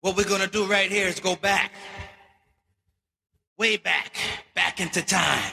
What we're going to do right here is go back, way back into time.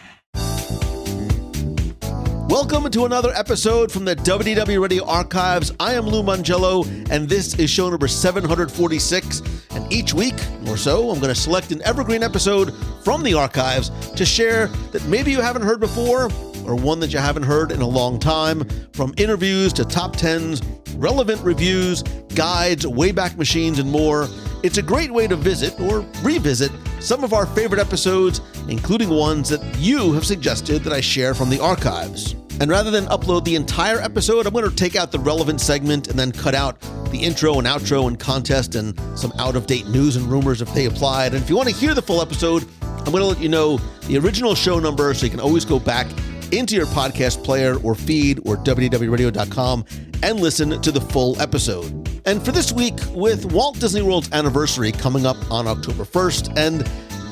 Welcome to another episode from the WDW Radio archives. I am Lou Mangello, and this is show number 746. And each week or so, I'm going to select an evergreen episode from the archives to share that maybe you haven't heard before, or one that you haven't heard in a long time, from interviews to top 10s, relevant reviews, guides, Wayback Machines, and more. It's a great way to visit or revisit some of our favorite episodes, including ones that you have suggested that I share from the archives. And rather than upload the entire episode, I'm going to take out the relevant segment and then cut out the intro and outro and contest and some out-of-date news and rumors if they applied. And if you want to hear the full episode, I'm going to let you know the original show number so you can always go back into your podcast player or feed or WDWRadio.com and listen to the full episode. And for this week, with Walt Disney World's anniversary coming up on October 1st and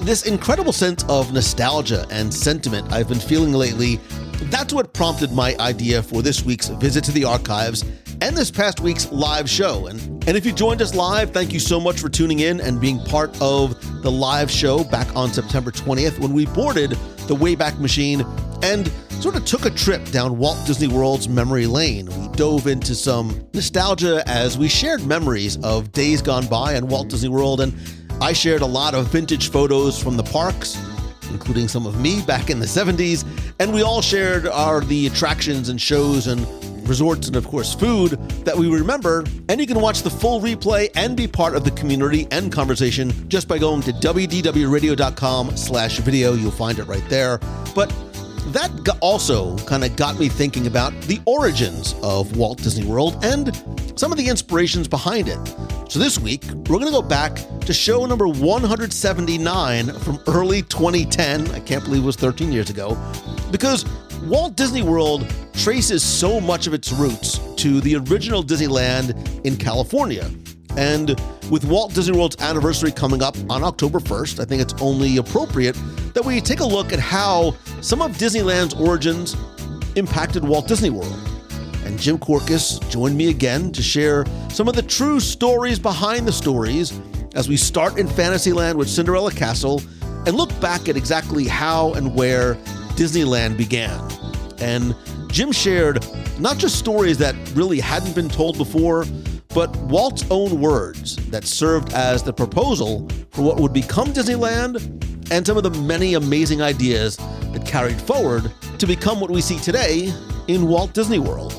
this incredible sense of nostalgia and sentiment I've been feeling lately, that's what prompted my idea for this week's visit to the archives and this past week's live show. And if you joined us live, thank you so much for tuning in and being part of the live show back on September 20th when we boarded the Wayback Machine and sort of took a trip down Walt Disney World's memory lane. We dove into some nostalgia as we shared memories of days gone by in Walt Disney World, and I shared a lot of vintage photos from the parks, including some of me back in the 70s, and we all shared the attractions and shows and resorts and, of course, food that we remember. And you can watch the full replay and be part of the community and conversation just by going to WDWRadio.com/video. You'll find it right there. But that also kind of got me thinking about the origins of Walt Disney World and some of the inspirations behind it. So this week, we're going to go back to show number 179 from early 2010. I can't believe it was 13 years ago, because Walt Disney World traces so much of its roots to the original Disneyland in California. And with Walt Disney World's anniversary coming up on October 1st, I think it's only appropriate that we take a look at how some of Disneyland's origins impacted Walt Disney World. And Jim Korkis joined me again to share some of the true stories behind the stories as we start in Fantasyland with Cinderella Castle and look back at exactly how and where Disneyland began. And Jim shared not just stories that really hadn't been told before, but Walt's own words that served as the proposal for what would become Disneyland and some of the many amazing ideas that carried forward to become what we see today in Walt Disney World.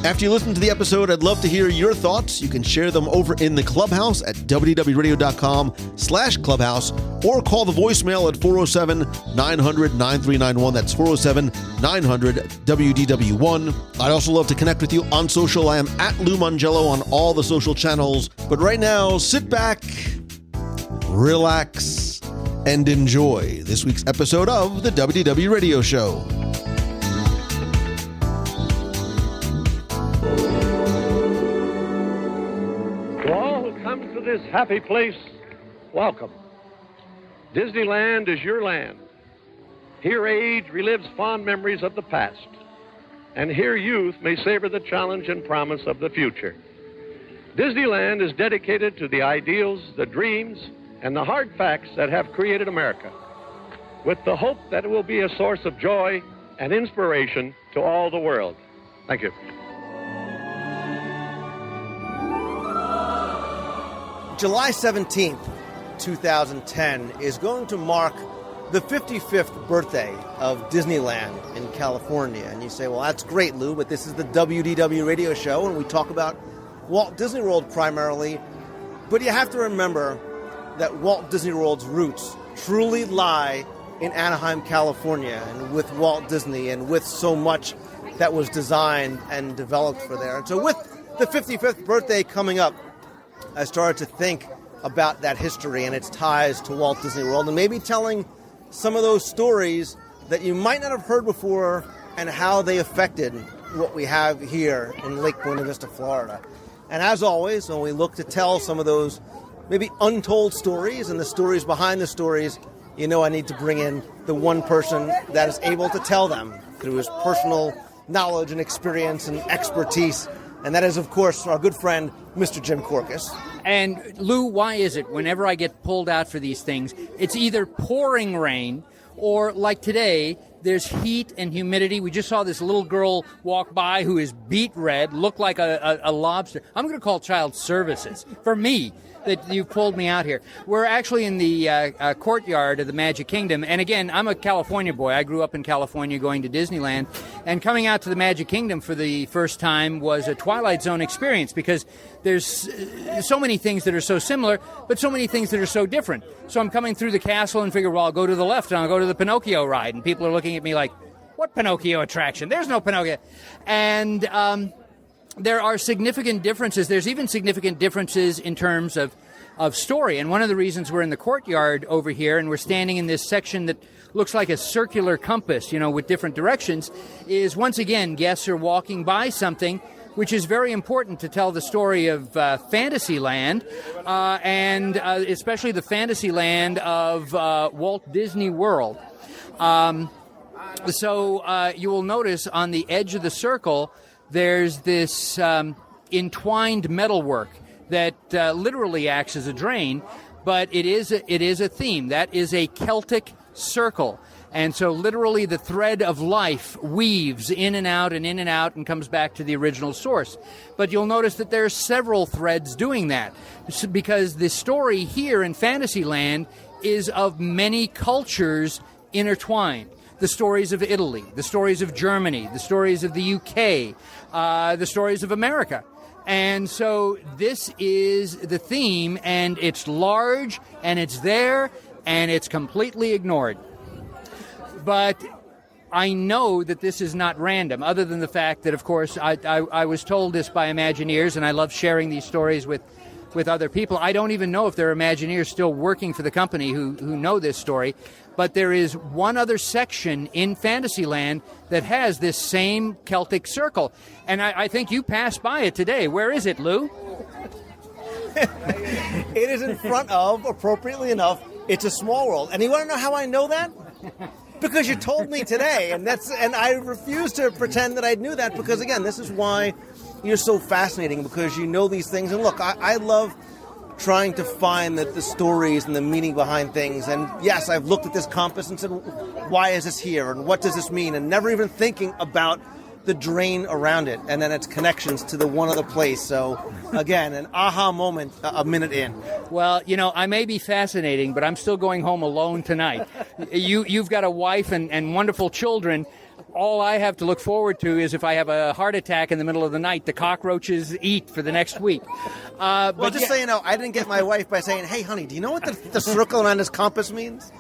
After you listen to the episode, I'd love to hear your thoughts. You can share them over in the Clubhouse at WDWRadio.com/Clubhouse or call the voicemail at 407-900-9391. That's 407-900-WDW1. I'd also love to connect with you on social. I am at Lou Mangello on all the social channels. But right now, sit back, relax, and enjoy this week's episode of the WDW Radio Show. This happy place, welcome. Disneyland is your land. Here age relives fond memories of the past, and here youth may savor the challenge and promise of the future. Disneyland is dedicated to the ideals, the dreams, and the hard facts that have created America, with the hope that it will be a source of joy and inspiration to all the world. Thank you. July 17th, 2010 is going to mark the 55th birthday of Disneyland in California. And you say, well, that's great, Lou, but this is the WDW Radio Show, and we talk about Walt Disney World primarily. But you have to remember that Walt Disney World's roots truly lie in Anaheim, California, and with Walt Disney and with so much that was designed and developed for there. And so with the 55th birthday coming up, I started to think about that history and its ties to Walt Disney World, and maybe telling some of those stories that you might not have heard before and how they affected what we have here in Lake Buena Vista, Florida. And as always, when we look to tell some of those maybe untold stories and the stories behind the stories, you know I need to bring in the one person that is able to tell them through his personal knowledge and experience and expertise. And that is, of course, our good friend, Mr. Jim Korkis. And, Lou, why is it whenever I get pulled out for these things, it's either pouring rain or, like today, there's heat and humidity. We just saw this little girl walk by who is beet red, looked like a lobster. I'm going to call child services for me that you pulled me out here. We're actually in the courtyard of the Magic Kingdom. And again, I'm a California boy. I grew up in California going to Disneyland. And coming out to the Magic Kingdom for the first time was a Twilight Zone experience because there's so many things that are so similar, but so many things that are so different. So I'm coming through the castle and figure, well, I'll go to the left and I'll go to the Pinocchio ride. And people are looking at me like, what Pinocchio attraction? There's no Pinocchio. And there are significant differences. There's even significant differences in terms of story. And one of the reasons we're in the courtyard over here and we're standing in this section that looks like a circular compass, with different directions, is once again, guests are walking by something which is very important to tell the story of Fantasyland, and especially the Fantasyland of Walt Disney World. So you will notice on the edge of the circle, there's this entwined metalwork that literally acts as a drain, but it is a theme. That is a Celtic circle. And so literally the thread of life weaves in and out and comes back to the original source. But you'll notice that there are several threads doing that because the story here in Fantasyland is of many cultures intertwined. The stories of Italy, the stories of Germany, the stories of the UK, the stories of America. And so this is the theme, and it's large, and it's there, and it's completely ignored. But I know that this is not random, other than the fact that, of course, I was told this by Imagineers, and I love sharing these stories with other people. I don't even know if there are Imagineers still working for the company who know this story. But there is one other section in Fantasyland that has this same Celtic circle. And I think you passed by it today. Where is it, Lou? It is in front of, appropriately enough, It's a Small World. And you want to know how I know that? Because you told me today, and I refuse to pretend that I knew that because, again, this is why you're so fascinating, because you know these things. And look, I love trying to find the stories and the meaning behind things. And yes, I've looked at this compass and said, why is this here? And what does this mean? And never even thinking about the drain around it and then its connections to the one other place. So, again, an aha moment a minute in. Well, I may be fascinating, but I'm still going home alone tonight. You've got a wife and wonderful children. All I have to look forward to is if I have a heart attack in the middle of the night, the cockroaches eat for the next week. Well, just so you know, I didn't get my wife by saying, hey, honey, do you know what the circle around this compass means?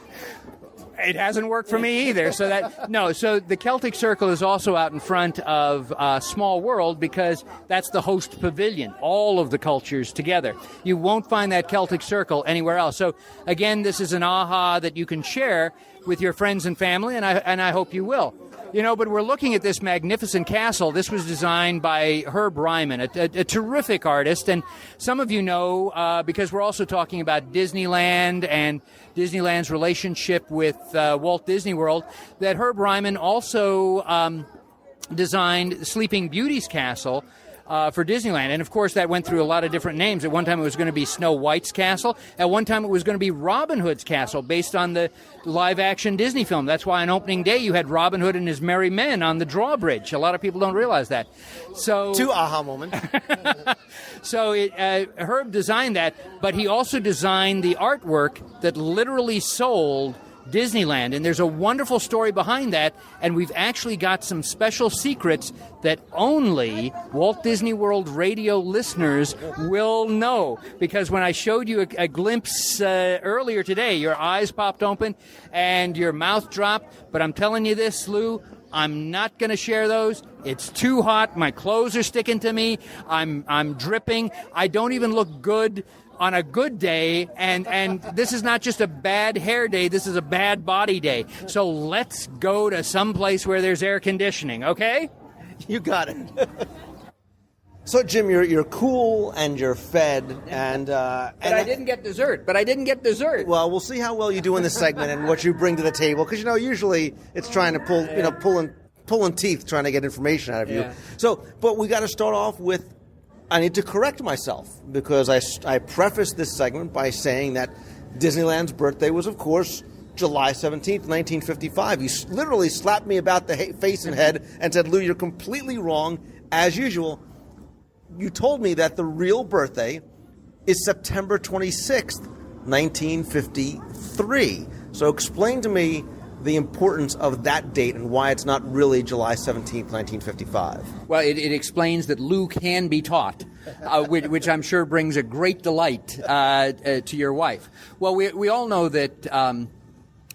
It hasn't worked for me either. So the Celtic Circle is also out in front of Small World because that's the host pavilion, all of the cultures together. You won't find that Celtic Circle anywhere else. So again, this is an aha that you can share with your friends and family, and I hope you will. But we're looking at this magnificent castle. This was designed by Herb Ryman, a terrific artist. And some of you know, because we're also talking about Disneyland and Disneyland's relationship with Walt Disney World, that Herb Ryman also designed Sleeping Beauty's castle for Disneyland. And, of course, that went through a lot of different names. At one time it was going to be Snow White's castle. At one time it was going to be Robin Hood's castle based on the live-action Disney film. That's why on opening day you had Robin Hood and his merry men on the drawbridge. A lot of people don't realize that. So 2 aha moments. So Herb designed that, but he also designed the artwork that literally sold Disneyland, and there's a wonderful story behind that, and we've actually got some special secrets that only Walt Disney World Radio listeners will know, because when I showed you a glimpse earlier today, your eyes popped open and your mouth dropped, but I'm telling you this, Lou, I'm not going to share those. It's too hot. My clothes are sticking to me. I'm dripping. I don't even look good on a good day, and this is not just a bad hair day, this is a bad body day. So let's go to some place where there's air conditioning, okay? You got it. So, Jim, you're cool and you're fed, and I didn't get dessert. Well, we'll see how well you do in this segment and what you bring to the table, because usually it's trying to pull pulling teeth trying to get information out of Yeah. you. So, but we got to start off with, I need to correct myself because I prefaced this segment by saying that Disneyland's birthday was, of course, July 17th, 1955. You literally slapped me about the face and head and said, Lou, you're completely wrong, as usual. You told me that the real birthday is September 26th, 1953. So explain to me the importance of that date and why it's not really July 17th, 1955. Well, it explains that Lou can be taught, which I'm sure brings a great delight to your wife. Well, we all know that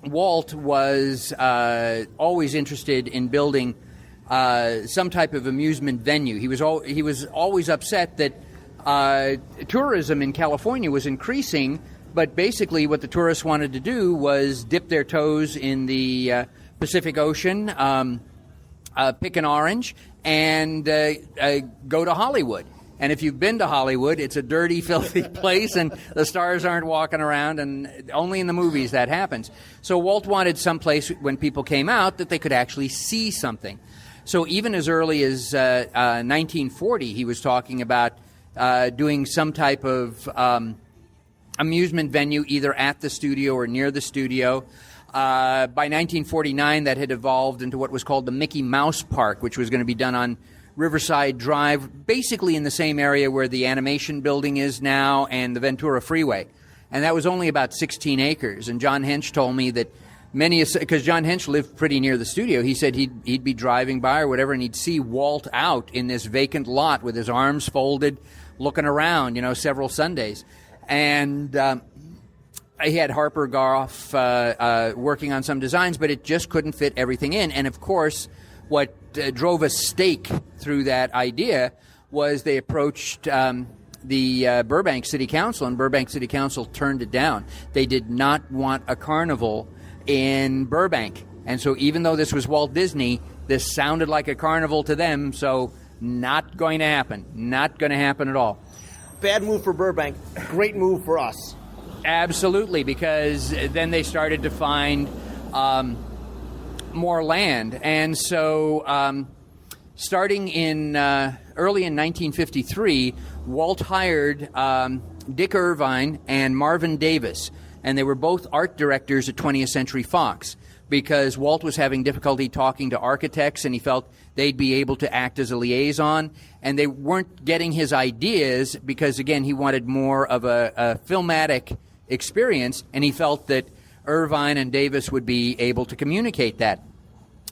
Walt was always interested in building some type of amusement venue. He was always upset that tourism in California was increasing, but basically what the tourists wanted to do was dip their toes in the Pacific Ocean, pick an orange, and go to Hollywood. And if you've been to Hollywood, it's a dirty, filthy place, and the stars aren't walking around, and only in the movies that happens. So Walt wanted some place when people came out that they could actually see something. So even as early as 1940, he was talking about doing some type of amusement venue either at the studio or near the studio. By 1949, that had evolved into what was called the Mickey Mouse Park, which was going to be done on Riverside Drive, basically in the same area where the animation building is now and the Ventura Freeway. And that was only about 16 acres. And John Hench told me that because John Hench lived pretty near the studio, he said he'd be driving by or whatever, and he'd see Walt out in this vacant lot with his arms folded, looking around, several Sundays. And I had Harper Goff working on some designs, but it just couldn't fit everything in. And, of course, what drove a stake through that idea was they approached the Burbank City Council, and Burbank City Council turned it down. They did not want a carnival in Burbank. And so even though this was Walt Disney, this sounded like a carnival to them, so not going to happen. Not going to happen at all. Bad move for Burbank, great move for us. Absolutely, because then they started to find more land. And so starting in early in 1953, Walt hired Dick Irvine and Marvin Davis, and they were both art directors at 20th Century Fox, because Walt was having difficulty talking to architects, and he felt they'd be able to act as a liaison, and they weren't getting his ideas because, again, he wanted more of a filmatic experience, and he felt that Irvine and Davis would be able to communicate that.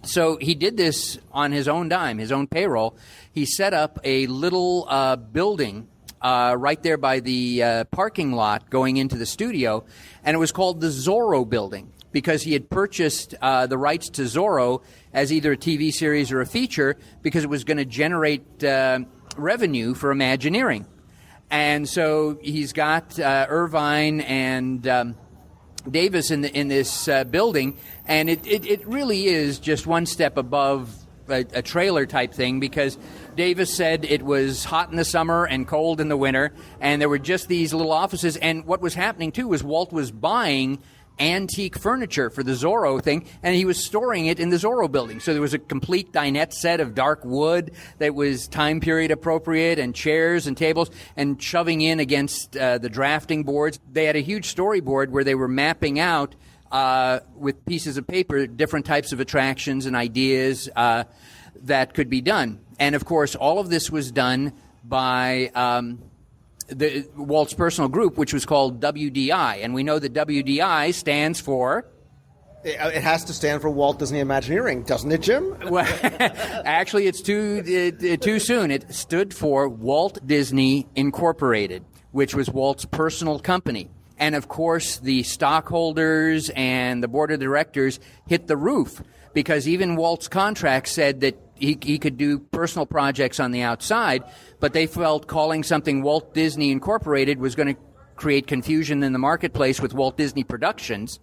So he did this on his own dime, his own payroll. He set up a little building right there by the parking lot going into the studio, and it was called the Zorro Building because he had purchased the rights to Zorro as either a TV series or a feature because it was going to generate revenue for Imagineering. And so he's got Irvine and Davis in this building, and it really is just one step above a trailer type thing, because Davis said it was hot in the summer and cold in the winter, and there were just these little offices. And what was happening too was Walt was buying antique furniture for the Zorro thing, and he was storing it in the Zorro building. So there was a complete dinette set of dark wood that was time period appropriate, and chairs and tables, and shoving in against the drafting boards. They had a huge storyboard where they were mapping out with pieces of paper different types of attractions and ideas that could be done. And of course, all of this was done by Walt's personal group, which was called WDI. And we know that WDI stands for... It has to stand for Walt Disney Imagineering, doesn't it, Jim? Well, actually, it's too soon. It stood for Walt Disney Incorporated, which was Walt's personal company. And, of course, the stockholders and the board of directors hit the roof, because even Walt's contract said that he could do personal projects on the outside, but they felt calling something Walt Disney Incorporated was going to create confusion in the marketplace with Walt Disney Productions.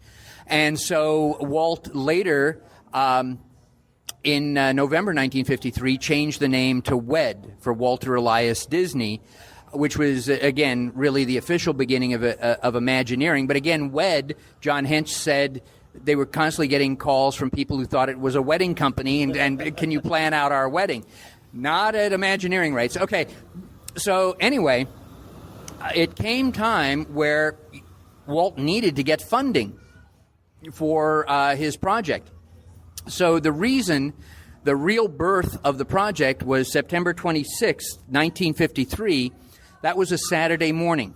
And so Walt later, in November 1953, changed the name to Wed for Walter Elias Disney, which was, again, really the official beginning of Imagineering. But again, Wed, John Hench said, they were constantly getting calls from people who thought it was a wedding company and can you plan out our wedding? Not at Imagineering rates. Okay, so anyway, it came time where Walt needed to get funding for his project. So the real birth of the project was September 26, 1953. That was a Saturday morning.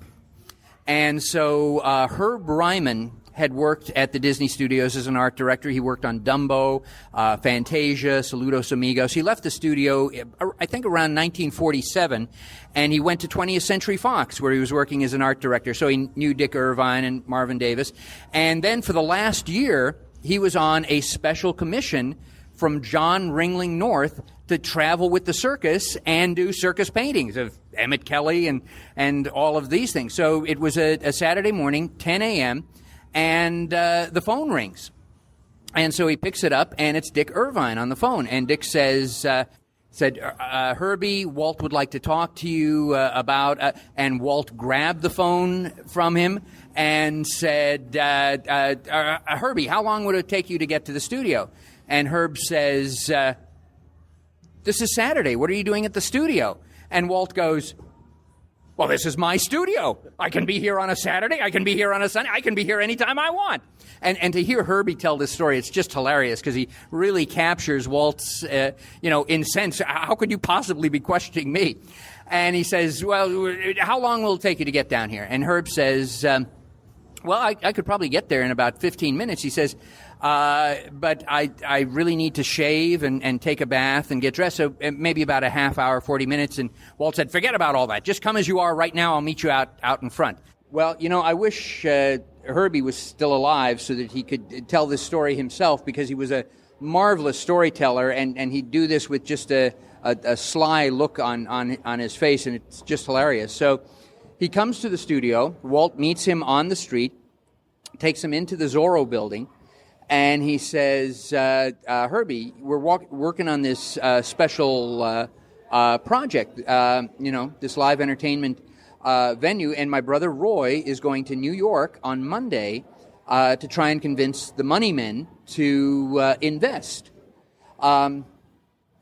And so Herb Ryman had worked at the Disney Studios as an art director. He worked on Dumbo, Fantasia, Saludos Amigos. He left the studio, I think, around 1947, and he went to 20th Century Fox, where he was working as an art director. So he knew Dick Irvine and Marvin Davis. And then for the last year, he was on a special commission from John Ringling North to travel with the circus and do circus paintings of Emmett Kelly and all of these things. So it was a Saturday morning, 10 a.m., and the phone rings. And so he picks it up, and it's Dick Irvine on the phone. And Dick said, Herbie, Walt would like to talk to you about, and Walt grabbed the phone from him and said, Herbie, how long would it take you to get to the studio? And Herb says, this is Saturday. What are you doing at the studio? And Walt goes, well, this is my studio. I can be here on a Saturday. I can be here on a Sunday. I can be here anytime I want. And to hear Herbie tell this story, it's just hilarious because he really captures Walt's, in sense, how could you possibly be questioning me? And he says, well, how long will it take you to get down here? And Herb says, well, I could probably get there in about 15 minutes. He says, but I really need to shave and take a bath and get dressed, so maybe about a half hour, 40 minutes. And Walt said, forget about all that. Just come as you are right now. I'll meet you out in front. Well, I wish Herbie was still alive so that he could tell this story himself, because he was a marvelous storyteller, and he'd do this with just a sly look on his face, and it's just hilarious. So he comes to the studio. Walt meets him on the street, takes him into the Zorro building, and he says, Herbie, we're working on this special project, this live entertainment venue, and my brother Roy is going to New York on Monday to try and convince the money men to invest. But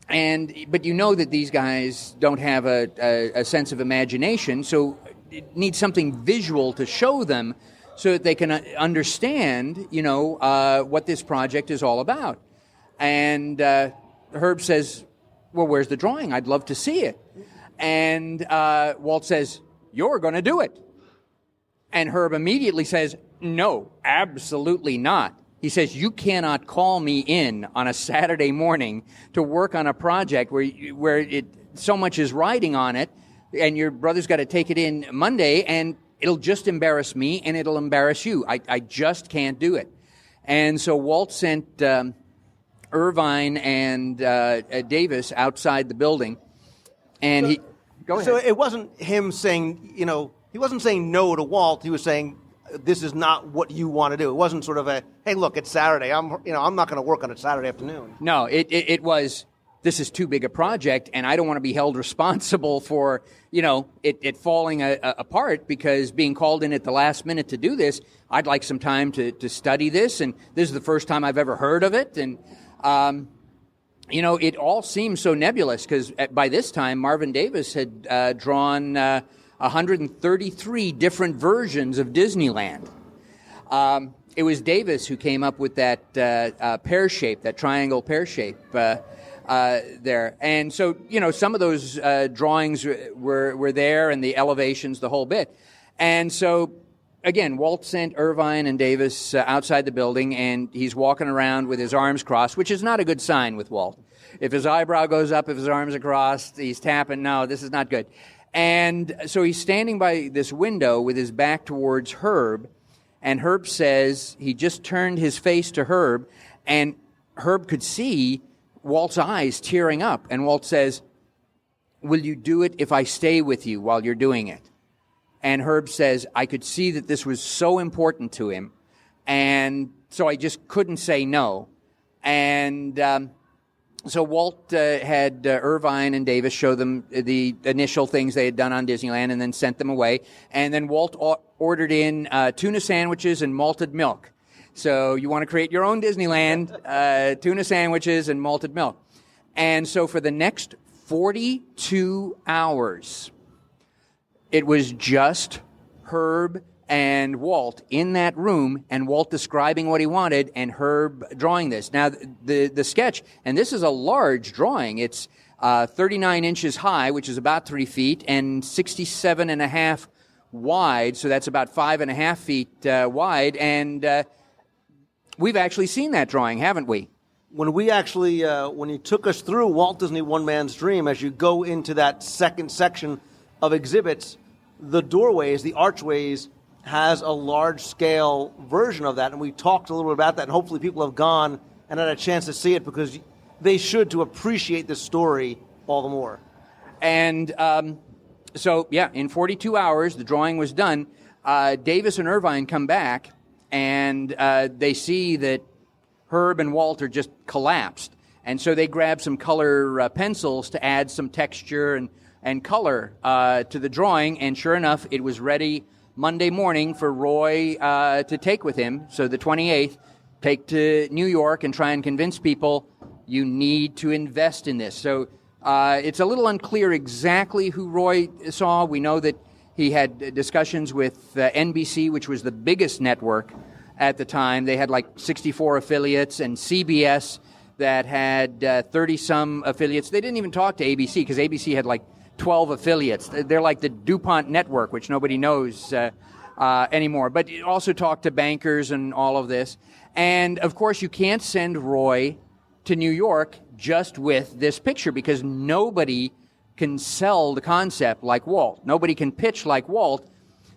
you know that these guys don't have a sense of imagination, so it needs something visual to show them so that they can understand, what this project is all about. And Herb says, well, where's the drawing? I'd love to see it. And Walt says, you're going to do it. And Herb immediately says, no, absolutely not. He says, you cannot call me in on a Saturday morning to work on a project where so much is riding on it, and your brother's got to take it in Monday, and it'll just embarrass me, and it'll embarrass you. I just can't do it. And so Walt sent Irvine and Davis outside the building, and go ahead. So it wasn't him saying, he wasn't saying no to Walt. He was saying, this is not what you want to do. It wasn't sort of a, hey, look, it's Saturday. I'm not going to work on a Saturday afternoon. No, it was, this is too big a project, and I don't want to be held responsible for, it falling apart, because being called in at the last minute to do this, I'd like some time to study this, and this is the first time I've ever heard of it. And, it all seems so nebulous, because by this time, Marvin Davis had drawn 133 different versions of Disneyland. It was Davis who came up with that pear shape, that triangle pear shape there. And so, some of those drawings were there, and the elevations, the whole bit. And so, again, Walt sent Irvine and Davis outside the building, and he's walking around with his arms crossed, which is not a good sign with Walt. If his eyebrow goes up, if his arms are crossed, he's tapping. No, this is not good. And so he's standing by this window with his back towards Herb, and Herb says, he just turned his face to Herb, and Herb could see Walt's eyes tearing up. And Walt says, will you do it if I stay with you while you're doing it? And Herb says, I could see that this was so important to him, and so I just couldn't say no. And so Walt had Irvine and Davis show them the initial things they had done on Disneyland, and then sent them away. And then Walt ordered in tuna sandwiches and malted milk. So you want to create your own Disneyland, tuna sandwiches and malted milk. And so for the next 42 hours, it was just Herb and Walt in that room, and Walt describing what he wanted, and Herb drawing this. Now, the sketch, and this is a large drawing. It's 39 inches high, which is about 3 feet, and 67 and a half wide, so that's about 5.5 feet wide, and we've actually seen that drawing, haven't we? When we actually, when you took us through Walt Disney One Man's Dream, as you go into that second section of exhibits, the doorways, the archways, has a large-scale version of that, and we talked a little bit about that, and hopefully people have gone and had a chance to see it, because they should, to appreciate this story all the more. And so, yeah, in 42 hours, the drawing was done. Davis and Irvine come back, and they see that Herb and Walt are just collapsed. And so they grab some color pencils to add some texture and color to the drawing, and sure enough, it was ready Monday morning for Roy to take with him. So the 28th, take to New York and try and convince people you need to invest in this. So it's a little unclear exactly who Roy saw. We know that he had discussions with NBC, which was the biggest network at the time. They had like 64 affiliates, and CBS that had 30-some affiliates. They didn't even talk to ABC, because ABC had like 12 affiliates. They're like the DuPont network, which nobody knows anymore. But it also talked to bankers and all of this. And, of course, you can't send Roy to New York just with this picture, because nobody can sell the concept like Walt. Nobody can pitch like Walt.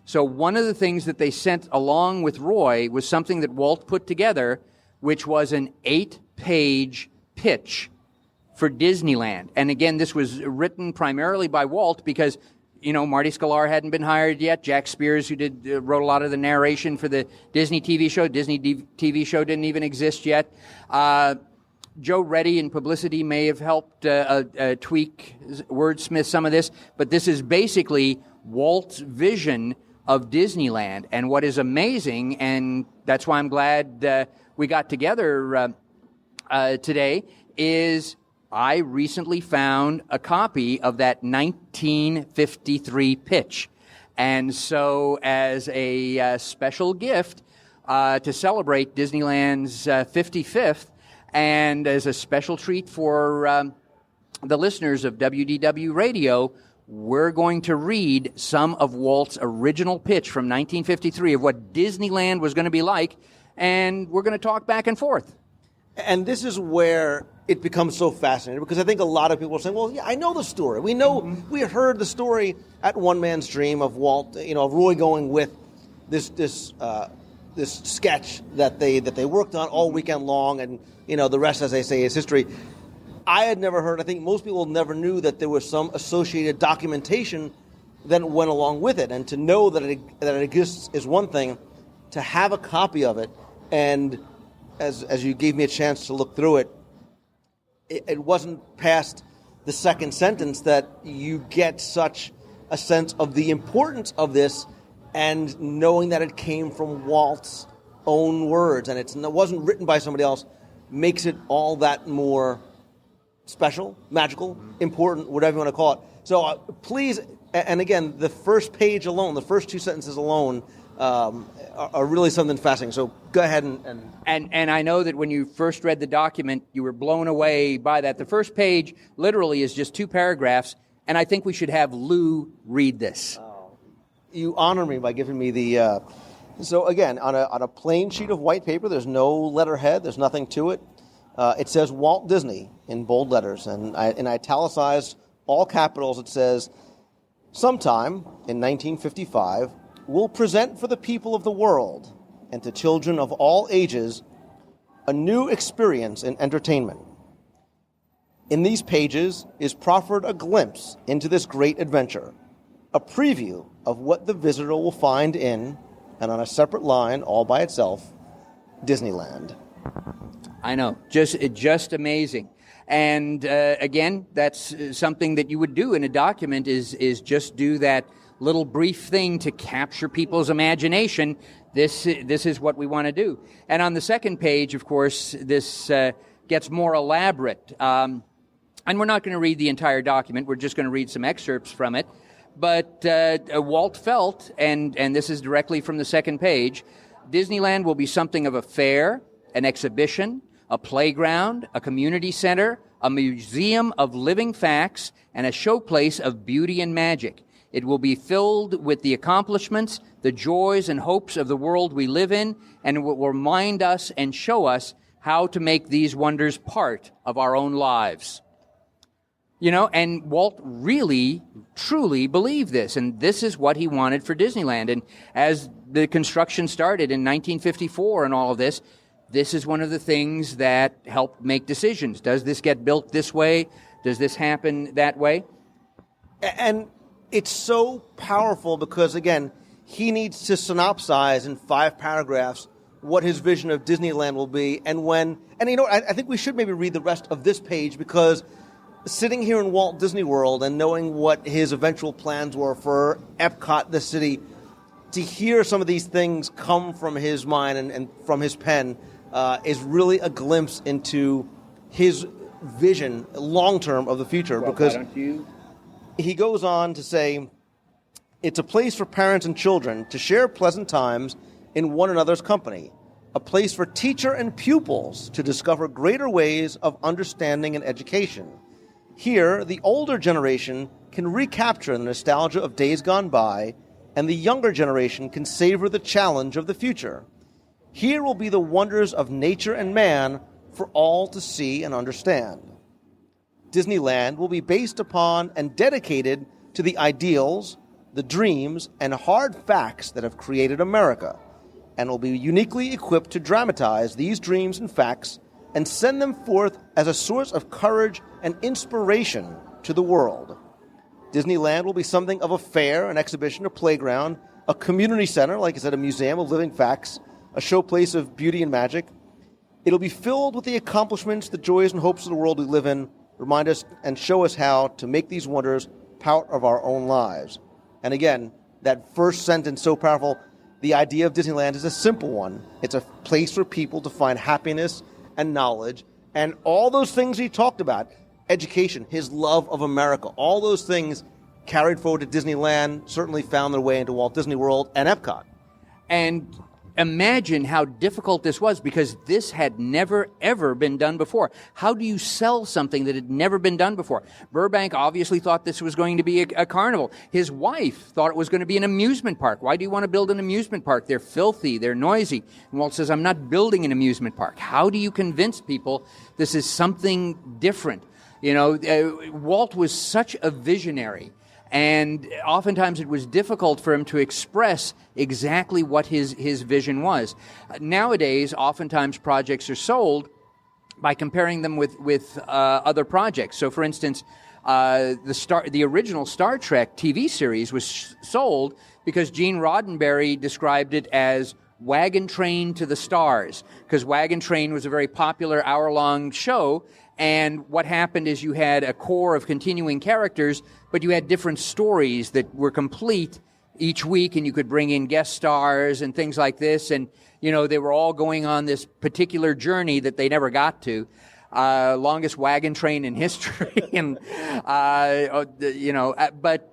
So one of the things that they sent along with Roy was something that Walt put together, which was an 8-page pitch for Disneyland. And again, this was written primarily by Walt because, you know, Marty Sklar hadn't been hired yet. Jack Spears, who wrote a lot of the narration for the Disney TV show. Disney TV show didn't even exist yet. Joe Reddy in publicity may have helped tweak, wordsmith some of this, but this is basically Walt's vision of Disneyland. And what is amazing, and that's why I'm glad we got together today, is I recently found a copy of that 1953 pitch. And so as a special gift to celebrate Disneyland's 55th, and as a special treat for the listeners of WDW Radio, we're going to read some of Walt's original pitch from 1953 of what Disneyland was going to be like, and we're going to talk back and forth. And this is where it becomes so fascinating, because I think a lot of people are saying, well, yeah, I know the story. We know, we heard the story at One Man's Dream of Walt, you know, of Roy going with this sketch that they worked on all weekend long, and, you know, the rest, as they say, is history. I had never heard, I think most people never knew that there was some associated documentation that went along with it. And to know that it exists is one thing. To have a copy of it, and as you gave me a chance to look through it, it wasn't past the second sentence that you get such a sense of the importance of this, and knowing that it came from Walt's own words, and it wasn't written by somebody else, makes it all that more special, magical, important, whatever you want to call it. So please, and again, the first page alone, the first two sentences alone, are really something fascinating. So go ahead and I know that when you first read the document, you were blown away by that. The first page literally is just 2 paragraphs, and I think we should have Lou read this. You honor me by giving me the. So again, on a plain sheet of white paper, there's no letterhead, there's nothing to it. It says Walt Disney in bold letters, and in italicized, all capitals, it says, sometime in 1955, we'll present for the people of the world and to children of all ages a new experience in entertainment. In these pages is proffered a glimpse into this great adventure, a preview of what the visitor will find in, and on a separate line all by itself, Disneyland. I know, just amazing. And again, that's something that you would do in a document is just do that little brief thing to capture people's imagination. This is what we want to do. And on the second page, of course, this gets more elaborate. And we're not going to read the entire document. We're just going to read some excerpts from it. But Walt felt, and this is directly from the second page, Disneyland will be something of a fair, an exhibition, a playground, a community center, a museum of living facts, and a showplace of beauty and magic. It will be filled with the accomplishments, the joys and hopes of the world we live in, and it will remind us and show us how to make these wonders part of our own lives. You know, and Walt really, truly believed this, and this is what he wanted for Disneyland. And as the construction started in 1954 and all of this, this is one of the things that helped make decisions. Does this get built this way? Does this happen that way? And it's so powerful because, again, he needs to synopsize in 5 paragraphs what his vision of Disneyland will be. And you know, I think we should maybe read the rest of this page, because sitting here in Walt Disney World and knowing what his eventual plans were for Epcot, the city, to hear some of these things come from his mind and from his pen is really a glimpse into his vision long-term of the future. Well, because he goes on to say, it's a place for parents and children to share pleasant times in one another's company, a place for teacher and pupils to discover greater ways of understanding and education. Here, the older generation can recapture the nostalgia of days gone by, and the younger generation can savor the challenge of the future. Here will be the wonders of nature and man for all to see and understand. Disneyland will be based upon and dedicated to the ideals, the dreams, and hard facts that have created America, and will be uniquely equipped to dramatize these dreams and facts and send them forth as a source of courage and inspiration to the world. Disneyland will be something of a fair, an exhibition, a playground, a community center, like I said, a museum of living facts, a showplace of beauty and magic. It'll be filled with the accomplishments, the joys and hopes of the world we live in, remind us and show us how to make these wonders part of our own lives. And again, that first sentence, so powerful. The idea of Disneyland is a simple one. It's a place for people to find happiness and knowledge and all those things he talked about. Education, his love of America, all those things carried forward to Disneyland, certainly found their way into Walt Disney World and Epcot. And imagine how difficult this was, because this had never, ever been done before. How do you sell something that had never been done before? Burbank obviously thought this was going to be a carnival. His wife thought it was going to be an amusement park. Why do you want to build an amusement park? They're filthy, they're noisy. And Walt says, I'm not building an amusement park. How do you convince people this is something different? You know, Walt was such a visionary, and oftentimes it was difficult for him to express exactly what his vision was. Nowadays, oftentimes projects are sold by comparing them with other projects. So, for instance, the original Star Trek TV series was sold because Gene Roddenberry described it as Wagon Train to the Stars, because Wagon Train was a very popular hour-long show. And what happened is you had a core of continuing characters, but you had different stories that were complete each week, and you could bring in guest stars and things like this. And, you know, they were all going on this particular journey that they never got to. Longest wagon train in history. And, but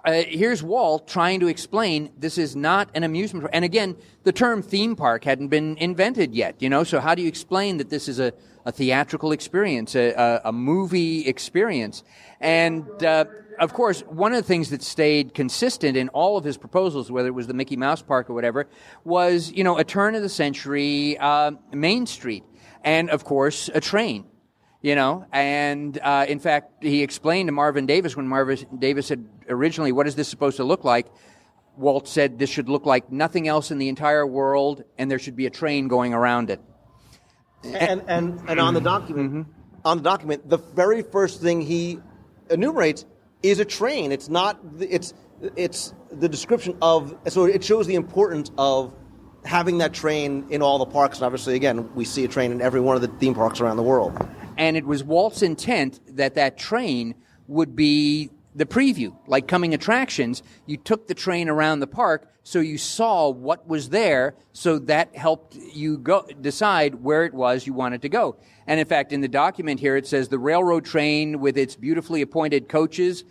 here's Walt trying to explain this is not an amusement park. And again, the term theme park hadn't been invented yet, you know, so how do you explain that this is a theatrical experience, a movie experience? And, of course, one of the things that stayed consistent in all of his proposals, whether it was the Mickey Mouse Park or whatever, was, you know, a turn-of-the-century Main Street. And, of course, a train, you know. And, in fact, he explained to Marvin Davis, when Marvin Davis said originally, what is this supposed to look like? Walt said this should look like nothing else in the entire world, and there should be a train going around it. And on the document, the very first thing he enumerates is a train. It's not. It's the description of. So it shows the importance of having that train in all the parks. And obviously, again, we see a train in every one of the theme parks around the world. And it was Walt's intent that that train would be the preview, like coming attractions. You took the train around the park, so you saw what was there, so that helped you decide where it was you wanted to go. And in fact, in the document here, it says the railroad train with its beautifully appointed coaches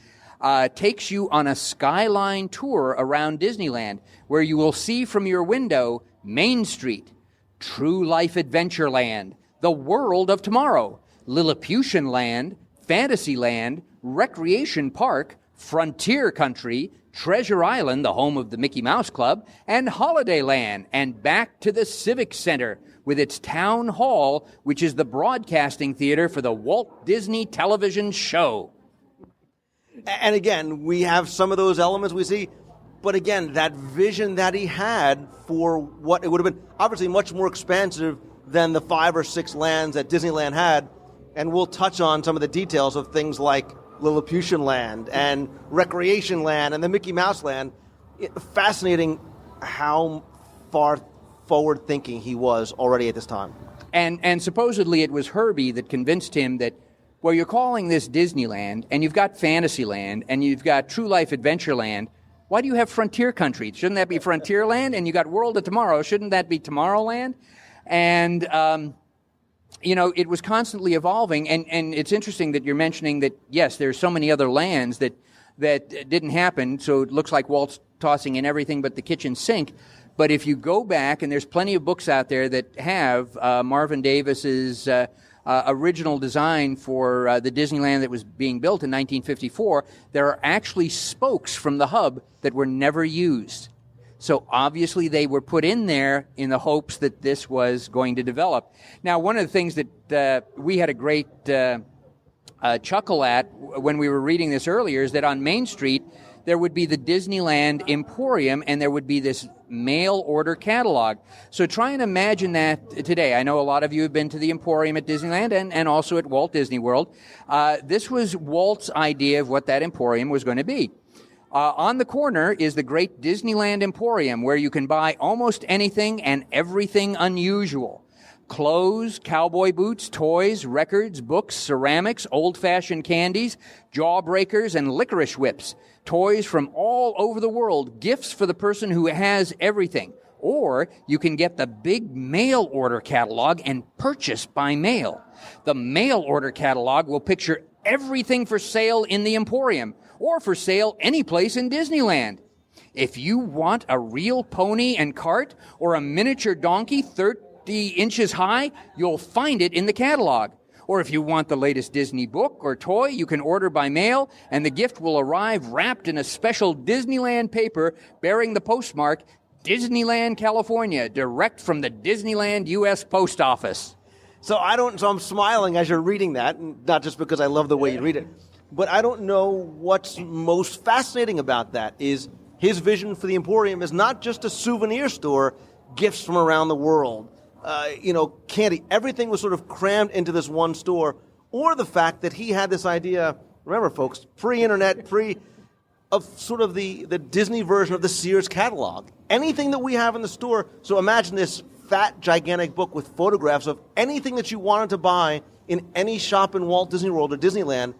takes you on a skyline tour around Disneyland, where you will see from your window Main Street, True Life Adventureland, the World of Tomorrow, Lilliputian Land, Fantasyland, Recreation Park, Frontier Country, Treasure Island, the home of the Mickey Mouse Club, and Holidayland, and back to the Civic Center with its town hall, which is the broadcasting theater for the Walt Disney television show. And again, we have some of those elements we see, but again, that vision that he had for what it would have been obviously much more expansive than the 5 or 6 lands that Disneyland had, and we'll touch on some of the details of things like Lilliputian Land and Recreation Land and the Mickey Mouse Land. Fascinating how far forward-thinking he was already at this time. And supposedly it was Herbie that convinced him that, well, you're calling this Disneyland, and you've got Fantasyland, and you've got True Life Adventureland. Why do you have Frontier Country? Shouldn't that be Frontierland? And you got World of Tomorrow. Shouldn't that be Tomorrowland? And it was constantly evolving, and it's interesting that you're mentioning that, yes, there's so many other lands that didn't happen, so it looks like Walt's tossing in everything but the kitchen sink. But if you go back, and there's plenty of books out there that have Marvin Davis's original design for the Disneyland that was being built in 1954, there are actually spokes from the hub that were never used. So obviously they were put in there in the hopes that this was going to develop. Now, one of the things that we had a great chuckle at when we were reading this earlier is that on Main Street there would be the Disneyland Emporium, and there would be this mail order catalog. So try and imagine that today. I know a lot of you have been to the Emporium at Disneyland and also at Walt Disney World. This was Walt's idea of what that Emporium was going to be. On the corner is the great Disneyland Emporium, where you can buy almost anything and everything unusual. Clothes, cowboy boots, toys, records, books, ceramics, old-fashioned candies, jawbreakers, and licorice whips. Toys from all over the world, gifts for the person who has everything. Or you can get the big mail order catalog and purchase by mail. The mail order catalog will picture everything for sale in the Emporium, or for sale any place in Disneyland. If you want a real pony and cart, or a miniature donkey 30 inches high, you'll find it in the catalog. Or if you want the latest Disney book or toy, you can order by mail, and the gift will arrive wrapped in a special Disneyland paper bearing the postmark Disneyland, California, direct from the Disneyland U.S. Post Office. So I'm smiling as you're reading that, not just because I love the way you read it, but I don't know what's most fascinating about that is his vision for the Emporium is not just a souvenir store, gifts from around the world. Candy, everything was sort of crammed into this one store, or the fact that he had this idea, remember folks, pre-internet, of sort of the Disney version of the Sears catalog. Anything that we have in the store, so imagine this fat, gigantic book with photographs of anything that you wanted to buy in any shop in Walt Disney World or Disneyland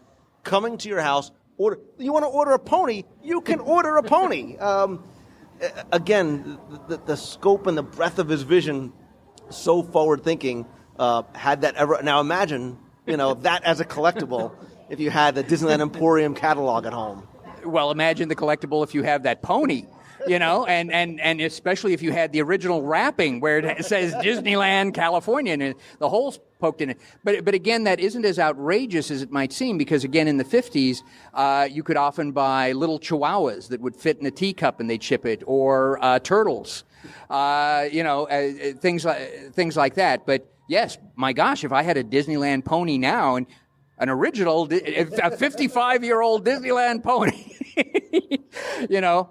coming to your house. You want to order a pony, you can order a pony. Again, the scope and the breadth of his vision, so forward-thinking, had that ever... Now imagine, that as a collectible if you had the Disneyland Emporium catalog at home. Well, imagine the collectible if you have that pony, and especially if you had the original wrapping where it says Disneyland, California, and the holes poked in it. But again, that isn't as outrageous as it might seem, because again, in the 50s, you could often buy little chihuahuas that would fit in a teacup and they'd ship it, or turtles. Things like that. But yes, my gosh, if I had a Disneyland pony now, and an original, a 55-year-old Disneyland pony,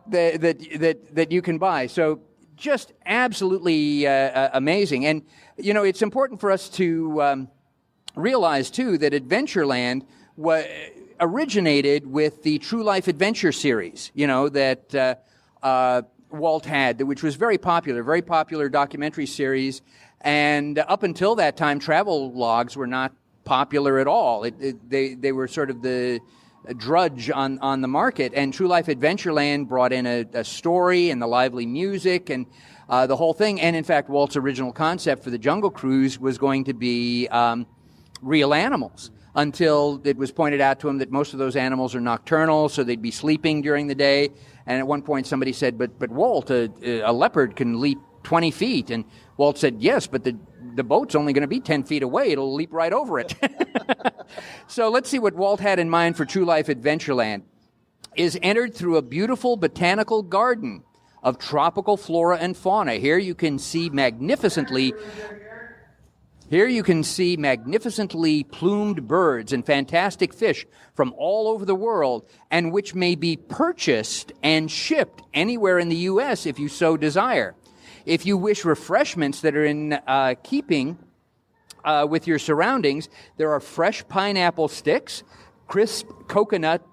that you can buy. So just absolutely amazing. And, it's important for us to realize, too, that Adventureland originated with the True Life Adventure series, that Walt had, which was very popular documentary series. And up until that time, travel logs were not popular at all. They were sort of the drudge on the market. And True Life Adventureland brought in a story and the lively music and the whole thing. And in fact, Walt's original concept for the Jungle Cruise was going to be real animals, until it was pointed out to him that most of those animals are nocturnal, so they'd be sleeping during the day. And at one point somebody said, but Walt, a leopard can leap 20 feet. And Walt said, yes, but the boat's only going to be 10 feet away. It'll leap right over it. So let's see what Walt had in mind for True Life Adventureland. Is entered through a beautiful botanical garden of tropical flora and fauna. Here you can see magnificently plumed birds and fantastic fish from all over the world, and which may be purchased and shipped anywhere in the U.S. if you so desire. If you wish refreshments that are in keeping with your surroundings, there are fresh pineapple sticks, crisp coconut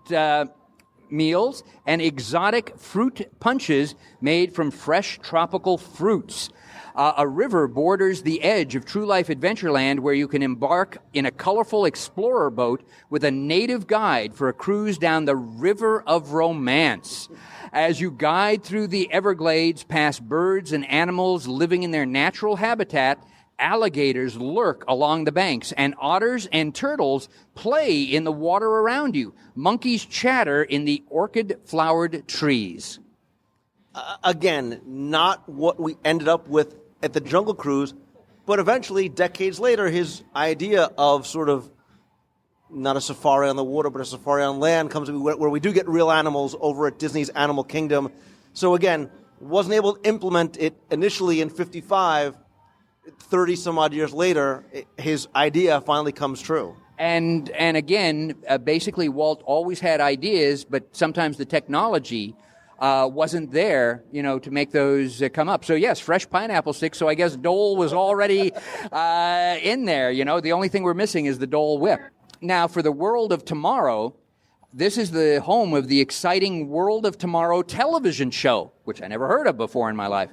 meals, and exotic fruit punches made from fresh tropical fruits. A river borders the edge of True Life Adventureland, where you can embark in a colorful explorer boat with a native guide for a cruise down the River of Romance. As you guide through the Everglades past birds and animals living in their natural habitat, alligators lurk along the banks, and otters and turtles play in the water around you. Monkeys chatter in the orchid-flowered trees. Again, not what we ended up with at the Jungle Cruise, but eventually, decades later, his idea of sort of not a safari on the water, but a safari on land comes to be where we do get real animals over at Disney's Animal Kingdom. So again, wasn't able to implement it initially in 55. 30 some odd years later, his idea finally comes true. And again, basically, Walt always had ideas, but sometimes the technology wasn't there, to make those come up. So yes, fresh pineapple sticks. So I guess Dole was already in there. The only thing we're missing is the Dole Whip. Now, for the World of Tomorrow, this is the home of the exciting World of Tomorrow television show, which I never heard of before in my life.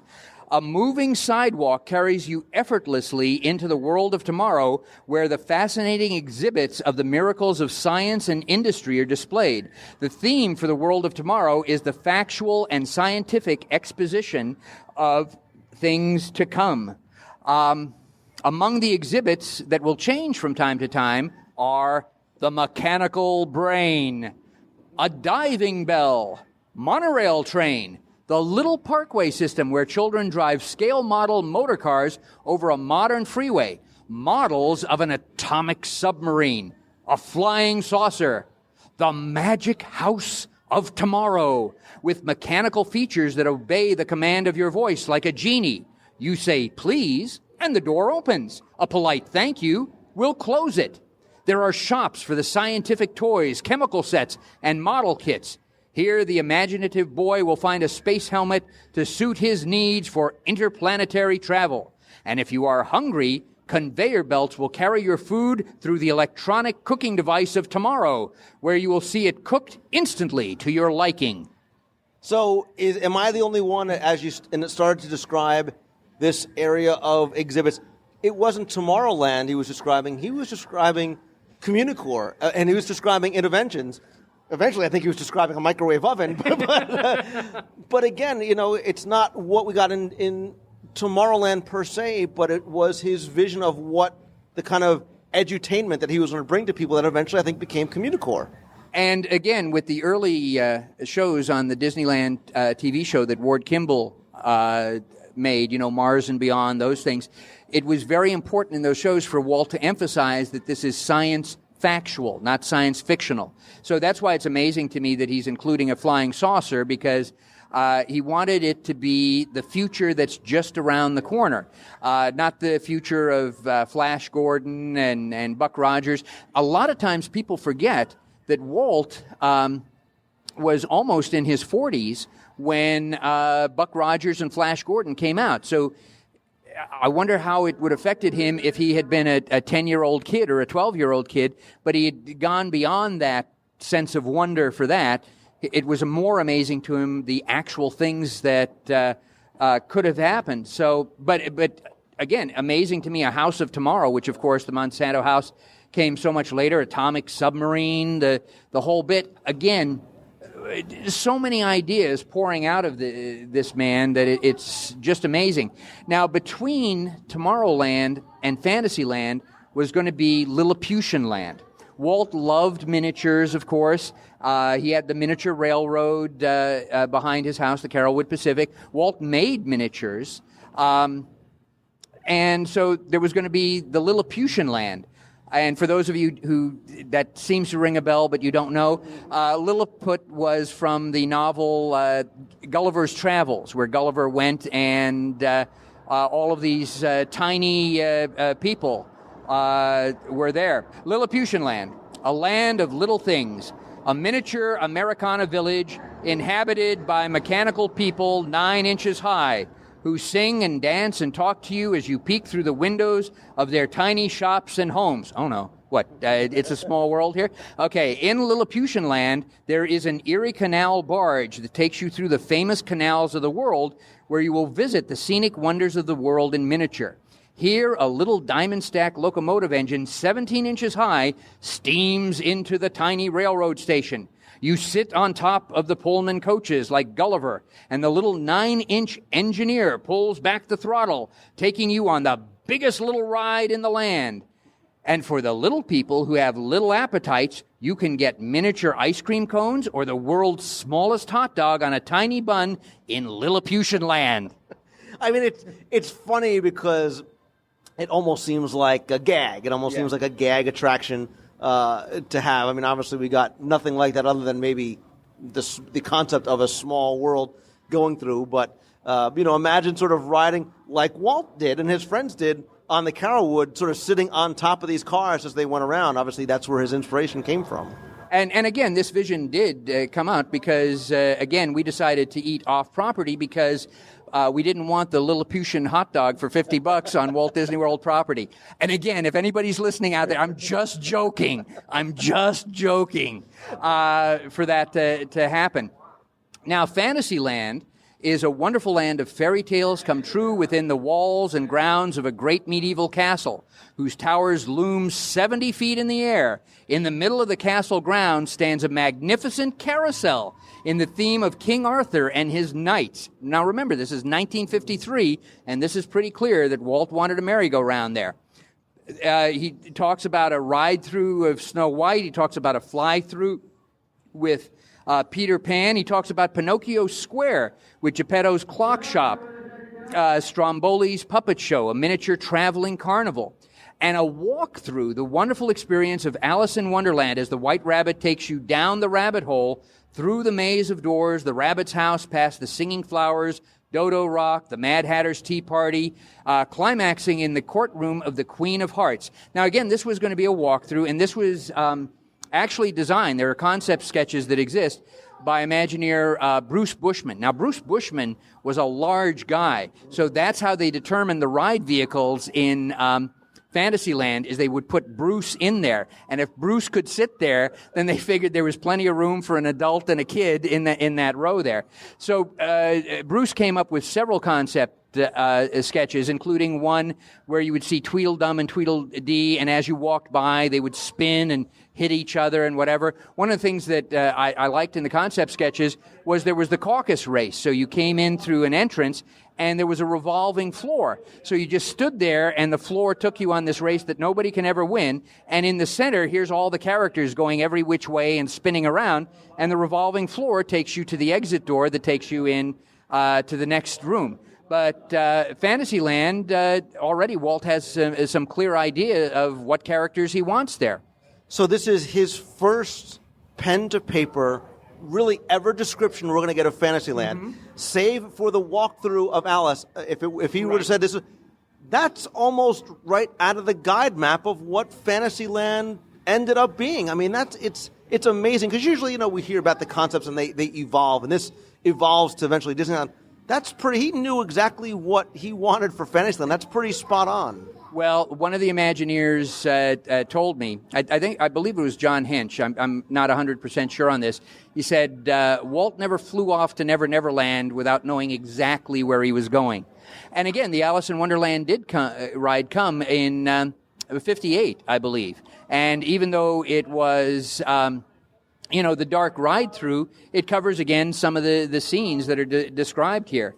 A moving sidewalk carries you effortlessly into the world of tomorrow, where the fascinating exhibits of the miracles of science and industry are displayed. The theme for the world of tomorrow is the factual and scientific exposition of things to come. Among the exhibits that will change from time to time are the mechanical brain, a diving bell, monorail train, the little parkway system where children drive scale model motor cars over a modern freeway, models of an atomic submarine, a flying saucer, the magic house of tomorrow, with mechanical features that obey the command of your voice like a genie. You say, please, and the door opens. A polite thank you will close it. There are shops for the scientific toys, chemical sets, and model kits. Here, the imaginative boy will find a space helmet to suit his needs for interplanetary travel. And if you are hungry, conveyor belts will carry your food through the electronic cooking device of tomorrow, where you will see it cooked instantly to your liking. So, am I the only one, as you started to describe this area of exhibits, it wasn't Tomorrowland he was describing Communicore, and he was describing interventions. Eventually, I think he was describing a microwave oven. But again, it's not what we got in Tomorrowland per se, but it was his vision of what the kind of edutainment that he was going to bring to people that eventually, I think, became Communicore. And again, with the early shows on the Disneyland TV show that Ward Kimball made, Mars and Beyond, those things, it was very important in those shows for Walt to emphasize that this is science factual, not science fictional. So that's why it's amazing to me that he's including a flying saucer, because he wanted it to be the future that's just around the corner, not the future of Flash Gordon and Buck Rogers. A lot of times people forget that Walt was almost in his 40s when Buck Rogers and Flash Gordon came out. So I wonder how it would have affected him if he had been a 10-year-old kid or a 12-year-old kid, but he had gone beyond that sense of wonder for that. It was more amazing to him the actual things that could have happened. So, but again, amazing to me, a House of Tomorrow, which of course the Monsanto house came so much later, atomic submarine, the whole bit. Again, so many ideas pouring out of this man that it's just amazing. Now, between Tomorrowland and Fantasyland was going to be Lilliputian Land. Walt loved miniatures, of course. He had the miniature railroad behind his house, the Carolwood Pacific. Walt made miniatures. And so there was going to be the Lilliputian Land. And for those of you who that seems to ring a bell, but you don't know, Lilliput was from the novel Gulliver's Travels, where Gulliver went and all of these tiny people were there. Lilliputian Land, a land of little things, a miniature Americana village inhabited by mechanical people 9 inches high, who sing and dance and talk to you as you peek through the windows of their tiny shops and homes. Oh, no. What? It's a small world here? Okay, in Lilliputian Land, there is an Erie Canal barge that takes you through the famous canals of the world, where you will visit the scenic wonders of the world in miniature. Here, a little diamond stack locomotive engine, 17 inches high, steams into the tiny railroad station. You sit on top of the Pullman coaches like Gulliver, and the little 9-inch engineer pulls back the throttle, taking you on the biggest little ride in the land. And for the little people who have little appetites, you can get miniature ice cream cones or the world's smallest hot dog on a tiny bun in Lilliputian Land. I mean, it's funny because it almost seems like a gag. It almost seems like a gag attraction to have. I mean, obviously we got nothing like that other than maybe the concept of a small world going through. But, imagine sort of riding like Walt did and his friends did on the Carolwood, sort of sitting on top of these cars as they went around. Obviously, that's where his inspiration came from. And again, this vision did come out because, again, we decided to eat off property because we didn't want the Lilliputian hot dog for $50 on Walt Disney World property. And again, if anybody's listening out there, I'm just joking for that to happen. Now, Fantasyland is a wonderful land of fairy tales come true within the walls and grounds of a great medieval castle, whose towers loom 70 feet in the air. In the middle of the castle grounds stands a magnificent carousel in the theme of King Arthur and his knights. Now remember, this is 1953, and this is pretty clear that Walt wanted a merry-go-round there. He talks about a ride-through of Snow White. He talks about a fly-through with Peter Pan. He talks about Pinocchio Square with Geppetto's Clock Shop, Stromboli's Puppet Show, a miniature traveling carnival, and a walk through the wonderful experience of Alice in Wonderland as the White Rabbit takes you down the rabbit hole, through the maze of doors, the rabbit's house, past the singing flowers, Dodo Rock, the Mad Hatter's Tea Party, climaxing in the courtroom of the Queen of Hearts. Now, again, this was going to be a walkthrough, and this was actually designed. There are concept sketches that exist by Imagineer Bruce Bushman. Now, Bruce Bushman was a large guy, so that's how they determined the ride vehicles in Fantasyland, is they would put Bruce in there. And if Bruce could sit there, then they figured there was plenty of room for an adult and a kid in that row there. So Bruce came up with several concept sketches, including one where you would see Tweedledum and Tweedledee, and as you walked by, they would spin and hit each other and whatever. One of the things that I liked in the concept sketches was there was the caucus race. So you came in through an entrance, and there was a revolving floor. So you just stood there, and the floor took you on this race that nobody can ever win. And in the center, here's all the characters going every which way and spinning around, and the revolving floor takes you to the exit door that takes you in to the next room. But Fantasyland, already Walt has some clear idea of what characters he wants there. So this is his first pen-to-paper, really ever description we're going to get of Fantasyland, save for the walkthrough of Alice. If he would have said this, that's almost right out of the guide map of what Fantasyland ended up being. I mean, it's amazing, because usually, we hear about the concepts and they evolve, and this evolves to eventually Disneyland. He knew exactly what he wanted for Fantasyland. That's pretty spot on. Well, one of the Imagineers told me, I believe it was John Hinch, I'm not 100% sure on this. He said, Walt never flew off to Never Never Land without knowing exactly where he was going. And again, the Alice in Wonderland ride come in 58, I believe. And even though it was, the dark ride through, it covers, again, some of the scenes that are described here.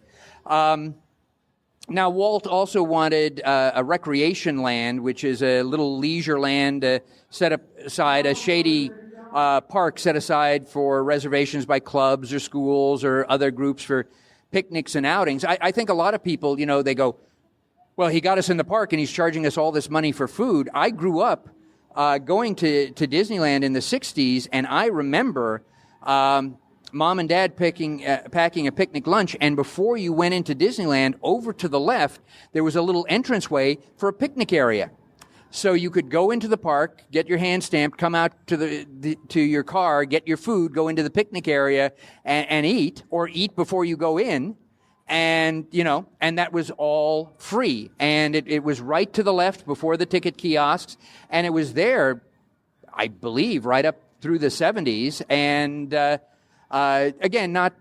Now, Walt also wanted a recreation land, which is a little leisure land set aside, a shady park set aside for reservations by clubs or schools or other groups for picnics and outings. I think a lot of people, they go, well, he got us in the park and he's charging us all this money for food. I grew up going to Disneyland in the 60s, and I remember Mom and Dad packing a picnic lunch, and before you went into Disneyland, over to the left, there was a little entranceway for a picnic area. So you could go into the park, get your hand stamped, come out to your car, get your food, go into the picnic area and eat, or eat before you go in. And, and that was all free. And it was right to the left before the ticket kiosks. And it was there, I believe, right up through the 70s. And, again, not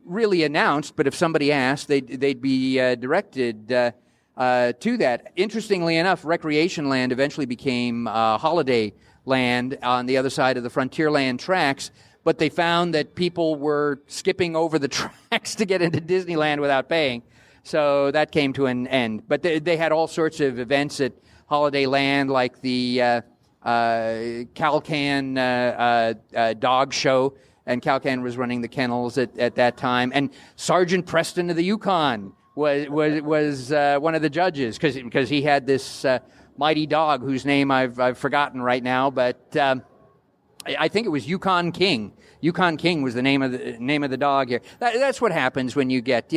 really announced, but if somebody asked, they'd be directed to that. Interestingly enough, Recreation Land eventually became Holiday Land on the other side of the Frontierland tracks, but they found that people were skipping over the tracks to get into Disneyland without paying, so that came to an end. But they had all sorts of events at Holiday Land, like the Calcan dog show, and Calcan was running the kennels at that time, and Sergeant Preston of the Yukon was one of the judges, because he had this mighty dog whose name I've forgotten right now, but I think it was Yukon King. Yukon King was the name of the dog here. That's what happens when you get,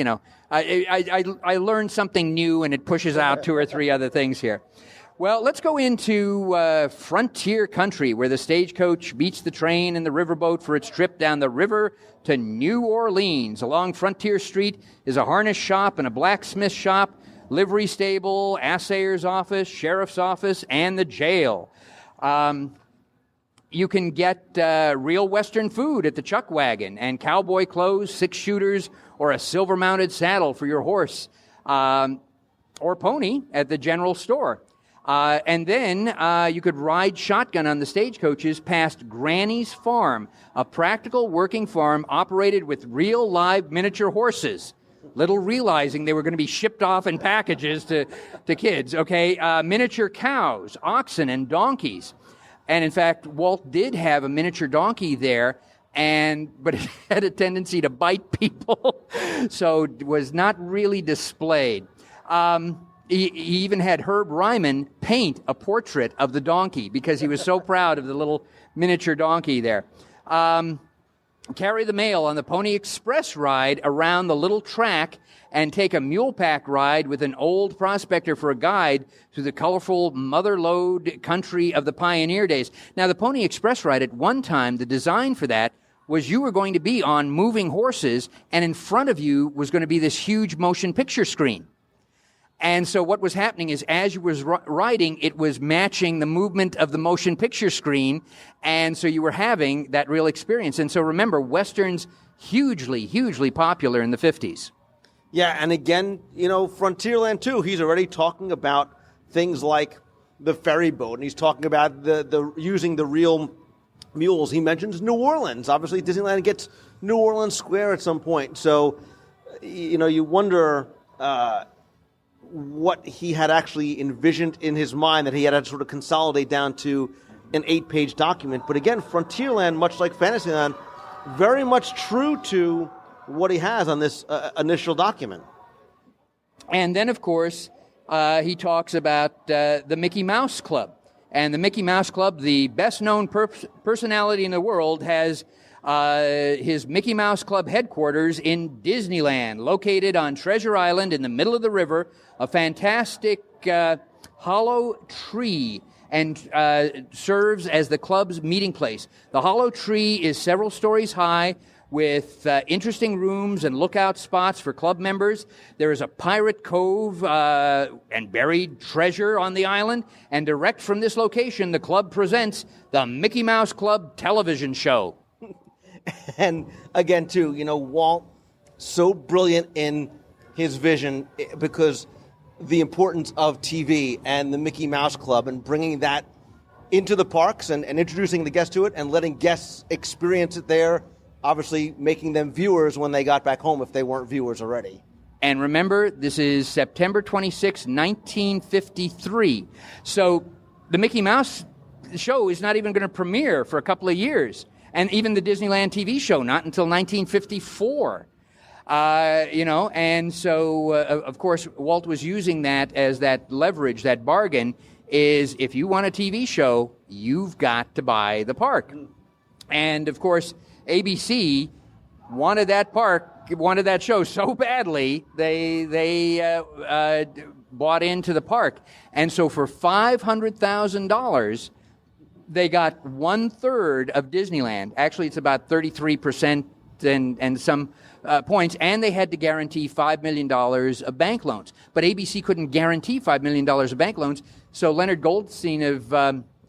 I learned something new and it pushes out 2 or 3 other things here. Well, let's go into frontier country, where the stagecoach beats the train and the riverboat for its trip down the river to New Orleans. Along Frontier Street is a harness shop and a blacksmith shop, livery stable, assayer's office, sheriff's office, and the jail. You can get real Western food at the Chuck Wagon, and cowboy clothes, 6-shooters, or a silver-mounted saddle for your horse or pony at the general store. And then you could ride shotgun on the stagecoaches past Granny's Farm, a practical working farm operated with real live miniature horses, little realizing they were going to be shipped off in packages to kids, okay? Miniature cows, oxen, and donkeys. And in fact, Walt did have a miniature donkey there, but it had a tendency to bite people, so it was not really displayed. He even had Herb Ryman paint a portrait of the donkey because he was so proud of the little miniature donkey there. Carry the mail on the Pony Express ride around the little track, and take a mule pack ride with an old prospector for a guide through the colorful mother-lode country of the pioneer days. Now, the Pony Express ride, at one time, the design for that was you were going to be on moving horses, and in front of you was going to be this huge motion picture screen. And so what was happening is, as you was riding, it was matching the movement of the motion picture screen, and so you were having that real experience. And so remember, Westerns hugely, hugely popular in the 50s. Yeah, and again, Frontierland too, he's already talking about things like the ferry boat, and he's talking about the using the real mules. He mentions New Orleans. Obviously, Disneyland gets New Orleans Square at some point. So, you wonder what he had actually envisioned in his mind that he had to sort of consolidate down to an 8-page document. But again, Frontierland, much like Fantasyland, very much true to what he has on this initial document. And then, of course, he talks about the Mickey Mouse Club. And the Mickey Mouse Club, the best-known personality in the world, has his Mickey Mouse Club headquarters in Disneyland, located on Treasure Island in the middle of the river, a fantastic hollow tree, and serves as the club's meeting place. The hollow tree is several stories high, with interesting rooms and lookout spots for club members. There is a pirate cove and buried treasure on the island. And direct from this location, the club presents the Mickey Mouse Club television show. And again, too, Walt, so brilliant in his vision, because the importance of TV and the Mickey Mouse Club and bringing that into the parks and introducing the guests to it and letting guests experience it there, obviously making them viewers when they got back home if they weren't viewers already. And remember, this is September 26, 1953. So the Mickey Mouse show is not even going to premiere for a couple of years. And even the Disneyland TV show, not until 1954. And so, of course, Walt was using that as that leverage, that bargain, is if you want a TV show, you've got to buy the park. And, of course, ABC wanted that show so badly, they bought into the park. And so for $500,000, they got 1/3 of Disneyland. Actually, it's about 33% and some points, and they had to guarantee $5 million of bank loans. But ABC couldn't guarantee $5 million of bank loans, so Leonard Goldstein of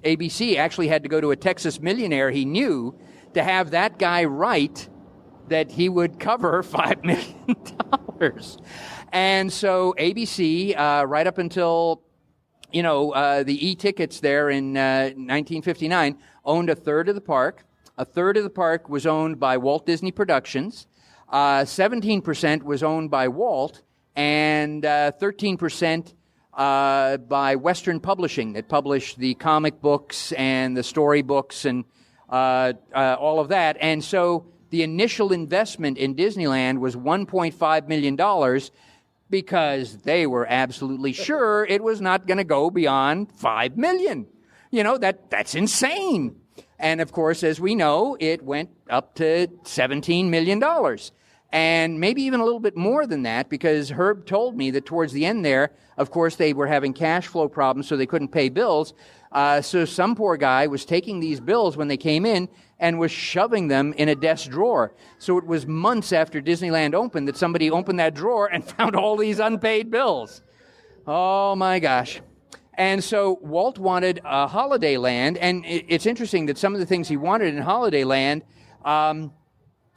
ABC actually had to go to a Texas millionaire he knew to have that guy write that he would cover $5 million. And so ABC, right up until, the e-tickets there in 1959, owned 1/3 of the park. 1/3 of the park was owned by Walt Disney Productions. 17% was owned by Walt, and 13% by Western Publishing, that published the comic books and the story books and all of that. And so the initial investment in Disneyland was $1.5 million because they were absolutely sure it was not going to go beyond $5 million. That's insane. And, of course, as we know, it went up to $17 million. And maybe even a little bit more than that, because Herb told me that towards the end there, of course, they were having cash flow problems, so they couldn't pay bills. So some poor guy was taking these bills when they came in and was shoving them in a desk drawer. So it was months after Disneyland opened that somebody opened that drawer and found all these unpaid bills. Oh, my gosh. And so Walt wanted a Holiday Land, and it's interesting that some of the things he wanted in Holiday Land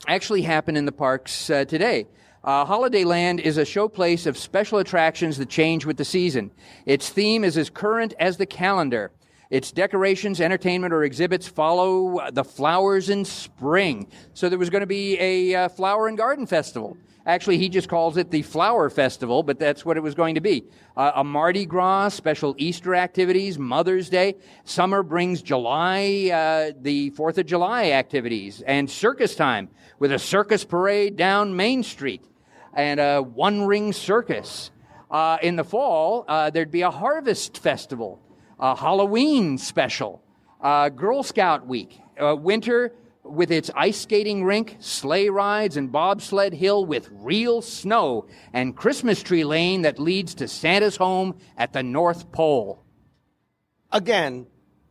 actually happen in the parks today. Holiday Land is a showplace of special attractions that change with the season. Its theme is as current as the calendar. Its decorations, entertainment, or exhibits follow the flowers in spring. So there was going to be a flower and garden festival. Actually, he just calls it the Flower Festival, but that's what it was going to be. A Mardi Gras, special Easter activities, Mother's Day. Summer brings July, the 4th of July activities, and circus time with a circus parade down Main Street and a one-ring circus. In the fall, there'd be a Harvest Festival, a Halloween special, Girl Scout Week, winter with its ice skating rink, sleigh rides, and bobsled hill with real snow, and Christmas tree lane that leads to Santa's home at the North Pole. Again,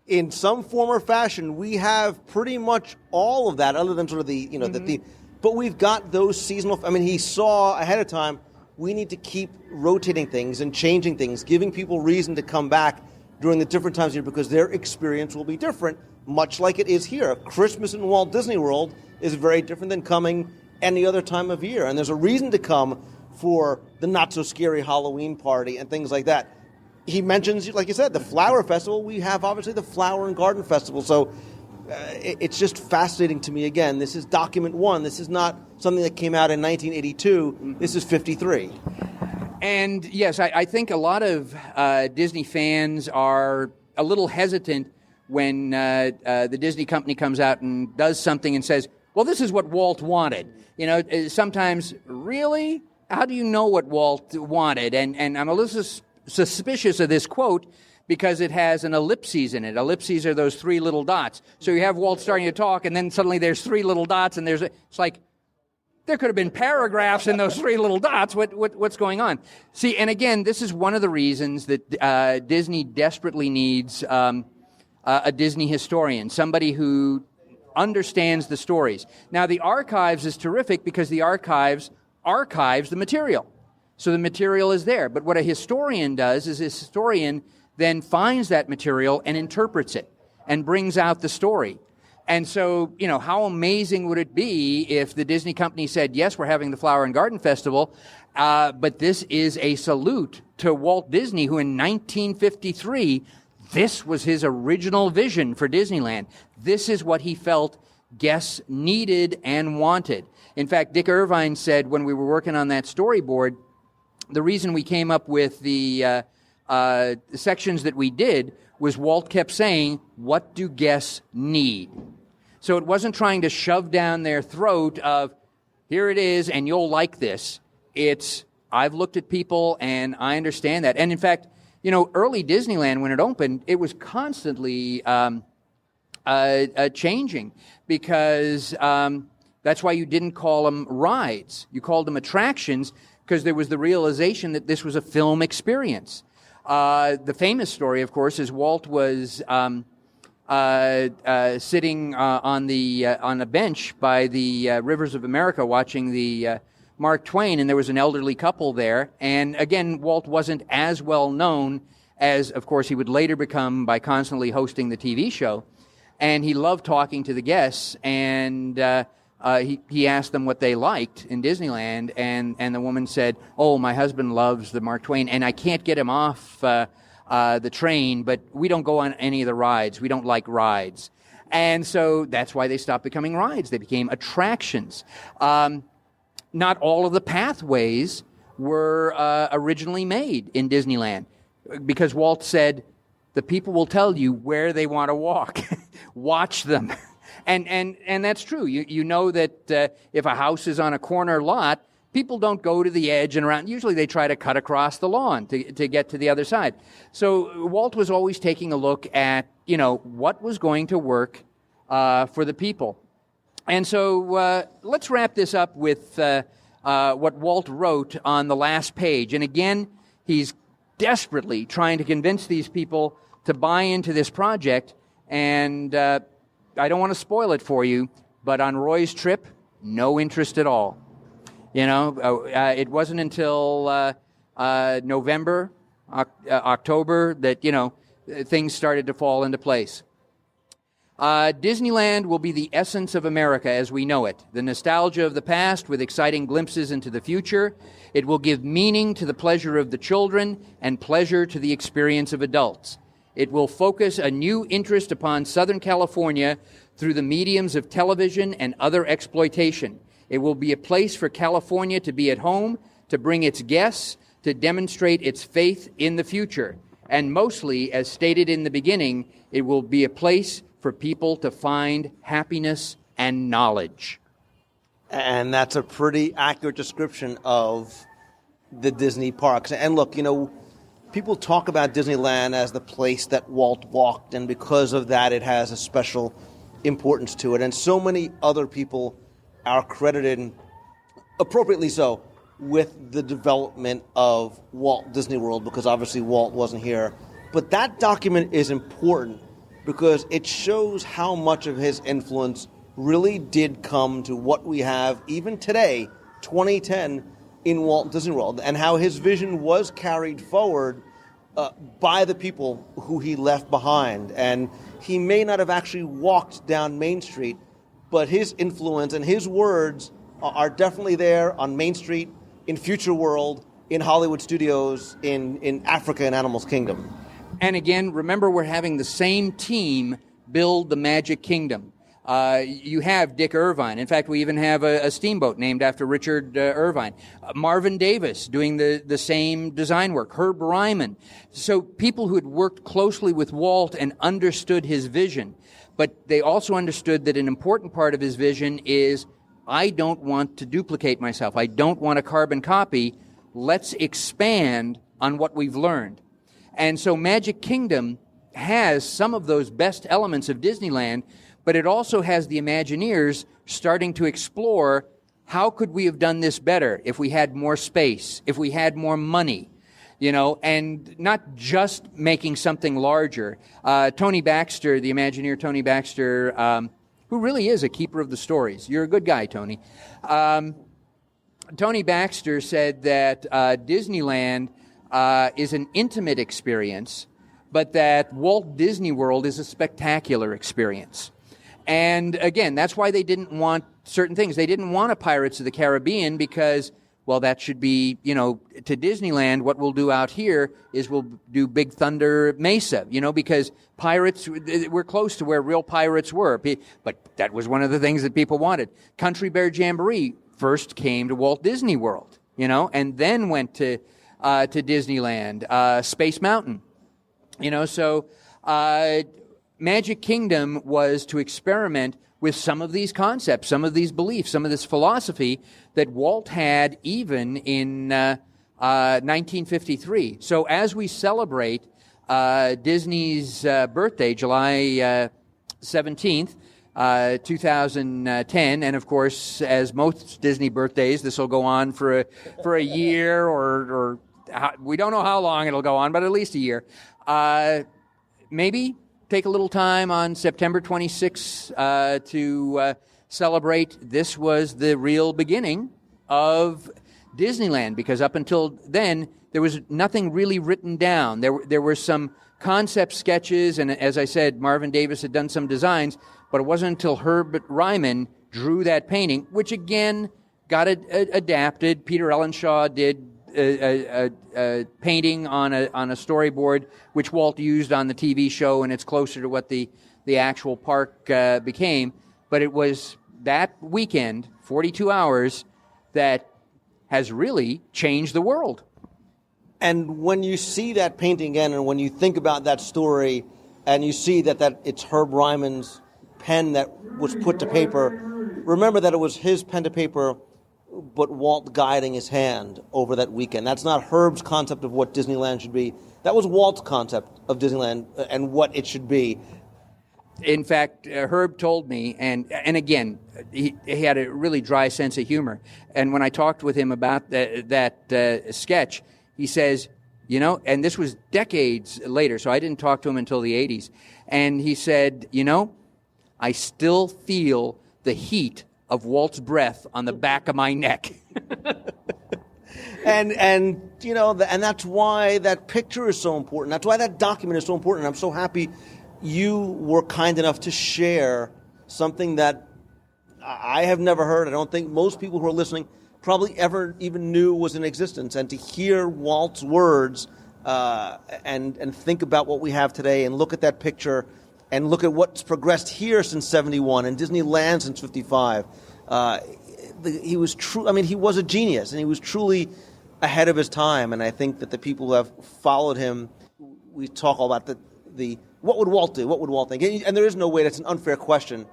in some form or fashion, we have pretty much all of that, other than sort of the, the theme. But we've got those seasonal. I mean, he saw ahead of time, we need to keep rotating things and changing things, giving people reason to come back during the different times of year because their experience will be different, much like it is here. Christmas in Walt Disney World is very different than coming any other time of year. And there's a reason to come for the not-so-scary Halloween party and things like that. He mentions, like you said, the Flower Festival. We have, obviously, the Flower and Garden Festival. So it's just fascinating to me. Again, this is document one. This is not something that came out in 1982. This is 53. And, yes, I think a lot of Disney fans are a little hesitant when the Disney company comes out and does something and says, well, this is what Walt wanted. Sometimes, really? How do you know what Walt wanted? And I'm a little suspicious of this quote because it has an ellipses in it. Ellipses are those three little dots. So you have Walt starting to talk, and then suddenly there's three little dots, and it's like, there could have been paragraphs in those three little dots. What's going on? See, and again, this is one of the reasons that Disney desperately needs a Disney historian, somebody who understands the stories. Now, the archives is terrific because the archives the material. So the material is there. But what a historian does is a historian then finds that material and interprets it and brings out the story. And so, how amazing would it be if the Disney company said, yes, we're having the Flower and Garden Festival, But this is a salute to Walt Disney, who in 1953, this was his original vision for Disneyland. This is what he felt guests needed and wanted. In fact, Dick Irvine said when we were working on that storyboard, the reason we came up with the sections that we did was Walt kept saying, what do guests need? So it wasn't trying to shove down their throat of, here it is, and you'll like this. It's, I've looked at people, and I understand that. And in fact, you know, early Disneyland, when it opened, it was constantly changing, because that's why you didn't call them rides. You called them attractions, because there was the realization that this was a film experience. The famous story, of course, is Walt was sitting on a bench by the Rivers of America watching the Mark Twain, and there was an elderly couple there. And again, Walt wasn't as well known as, of course, he would later become by constantly hosting the TV show. And he loved talking to the guests, and he asked them what they liked in Disneyland, and the woman said, "Oh, my husband loves the Mark Twain, and I can't get him off the train, but we don't go on any of the rides. We don't like rides." And so that's why they stopped becoming rides. They became attractions. Not all of the pathways were originally made in Disneyland, because Walt said, the people will tell you where they want to walk. Watch them. And that's true. You know that if a house is on a corner lot, people don't go to the edge and around. Usually they try to cut across the lawn to get to the other side. So Walt was always taking a look at, you know, what was going to work for the people. And so let's wrap this up with what Walt wrote on the last page. And again, he's desperately trying to convince these people to buy into this project. And I don't want to spoil it for you, but on Roy's trip, no interest at all. You know, it wasn't until November, October that, you know, things started to fall into place. Disneyland will be the essence of America as we know it. The nostalgia of the past with exciting glimpses into the future. It will give meaning to the pleasure of the children and pleasure to the experience of adults. It will focus a new interest upon Southern California through the mediums of television and other exploitation. It will be a place for California to be at home, to bring its guests, to demonstrate its faith in the future. And mostly, as stated in the beginning, it will be a place for people to find happiness and knowledge. And that's a pretty accurate description of the Disney parks. And look, you know, people talk about Disneyland as the place that Walt walked, and because of that, it has a special importance to it. And so many other people are credited, appropriately so, with the development of Walt Disney World, because obviously Walt wasn't here. But that document is important because it shows how much of his influence really did come to what we have even today, 2010, in Walt Disney World, and how his vision was carried forward by the people who he left behind. And he may not have actually walked down Main Street, but his influence and his words are definitely there on Main Street, in Future World, in Hollywood Studios, in Africa and Animals Kingdom. And again, remember, we're having the same team build the Magic Kingdom. You have Dick Irvine. In fact, we even have a steamboat named after Richard Irvine. Marvin Davis doing the same design work. Herb Ryman. So people who had worked closely with Walt and understood his vision. But they also understood that an important part of his vision is, I don't want to duplicate myself. I don't want a carbon copy. Let's expand on what we've learned. And so Magic Kingdom has some of those best elements of Disneyland, but it also has the Imagineers starting to explore, how could we have done this better if we had more space, if we had more money, you know, and not just making something larger. Tony Baxter, the Imagineer Tony Baxter, who really is a keeper of the stories. You're a good guy, Tony. Tony Baxter said that Disneyland is an intimate experience, but that Walt Disney World is a spectacular experience. And again, that's why they didn't want certain things. They didn't want a Pirates of the Caribbean because well, that should be, to Disneyland, what we'll do out here is we'll do Big Thunder Mesa, because pirates, we're close to where real pirates were. But that was one of the things that people wanted. Country Bear Jamboree first came to Walt Disney World, and then went to Disneyland, Space Mountain, so Magic Kingdom was to experiment with some of these concepts, some of these beliefs, some of this philosophy that Walt had even in 1953. So as we celebrate Disney's birthday, July 17th, 2010, and of course, as most Disney birthdays, this will go on for a year, or we don't know how long it'll go on, but at least a year. Maybe take a little time on September 26th to celebrate. This was the real beginning of Disneyland, because up until then, there was nothing really written down. There were some concept sketches, and as I said, Marvin Davis had done some designs, but it wasn't until Herbert Ryman drew that painting, which again got adapted. Peter Ellenshaw did a painting on a storyboard, which Walt used on the TV show, and it's closer to what the actual park became. But it was that weekend, 42 hours, that has really changed the world. And when you see that painting again, and when you think about that story, and you see that it's Herb Ryman's pen that was put to paper, remember that it was his pen to paper, but Walt guiding his hand over that weekend. That's not Herb's concept of what Disneyland should be. That was Walt's concept of Disneyland and what it should be. In fact, Herb told me, and again, he had a really dry sense of humor. And when I talked with him about that sketch, he says, and this was decades later, so I didn't talk to him until the 80s. And he said, I still feel the heat of Walt's breath on the back of my neck. and that's why that picture is so important. That's why that document is so important. I'm so happy you were kind enough to share something that I have never heard. I don't think most people who are listening probably ever even knew was in existence. And to hear Walt's words and think about what we have today and look at that picture and look at what's progressed here since 71 and Disneyland since 55. He was true. I mean, he was a genius, and he was truly ahead of his time. And I think that the people who have followed him, we talk all about the what would Walt do? What would Walt think? And there is no way. That's an unfair question.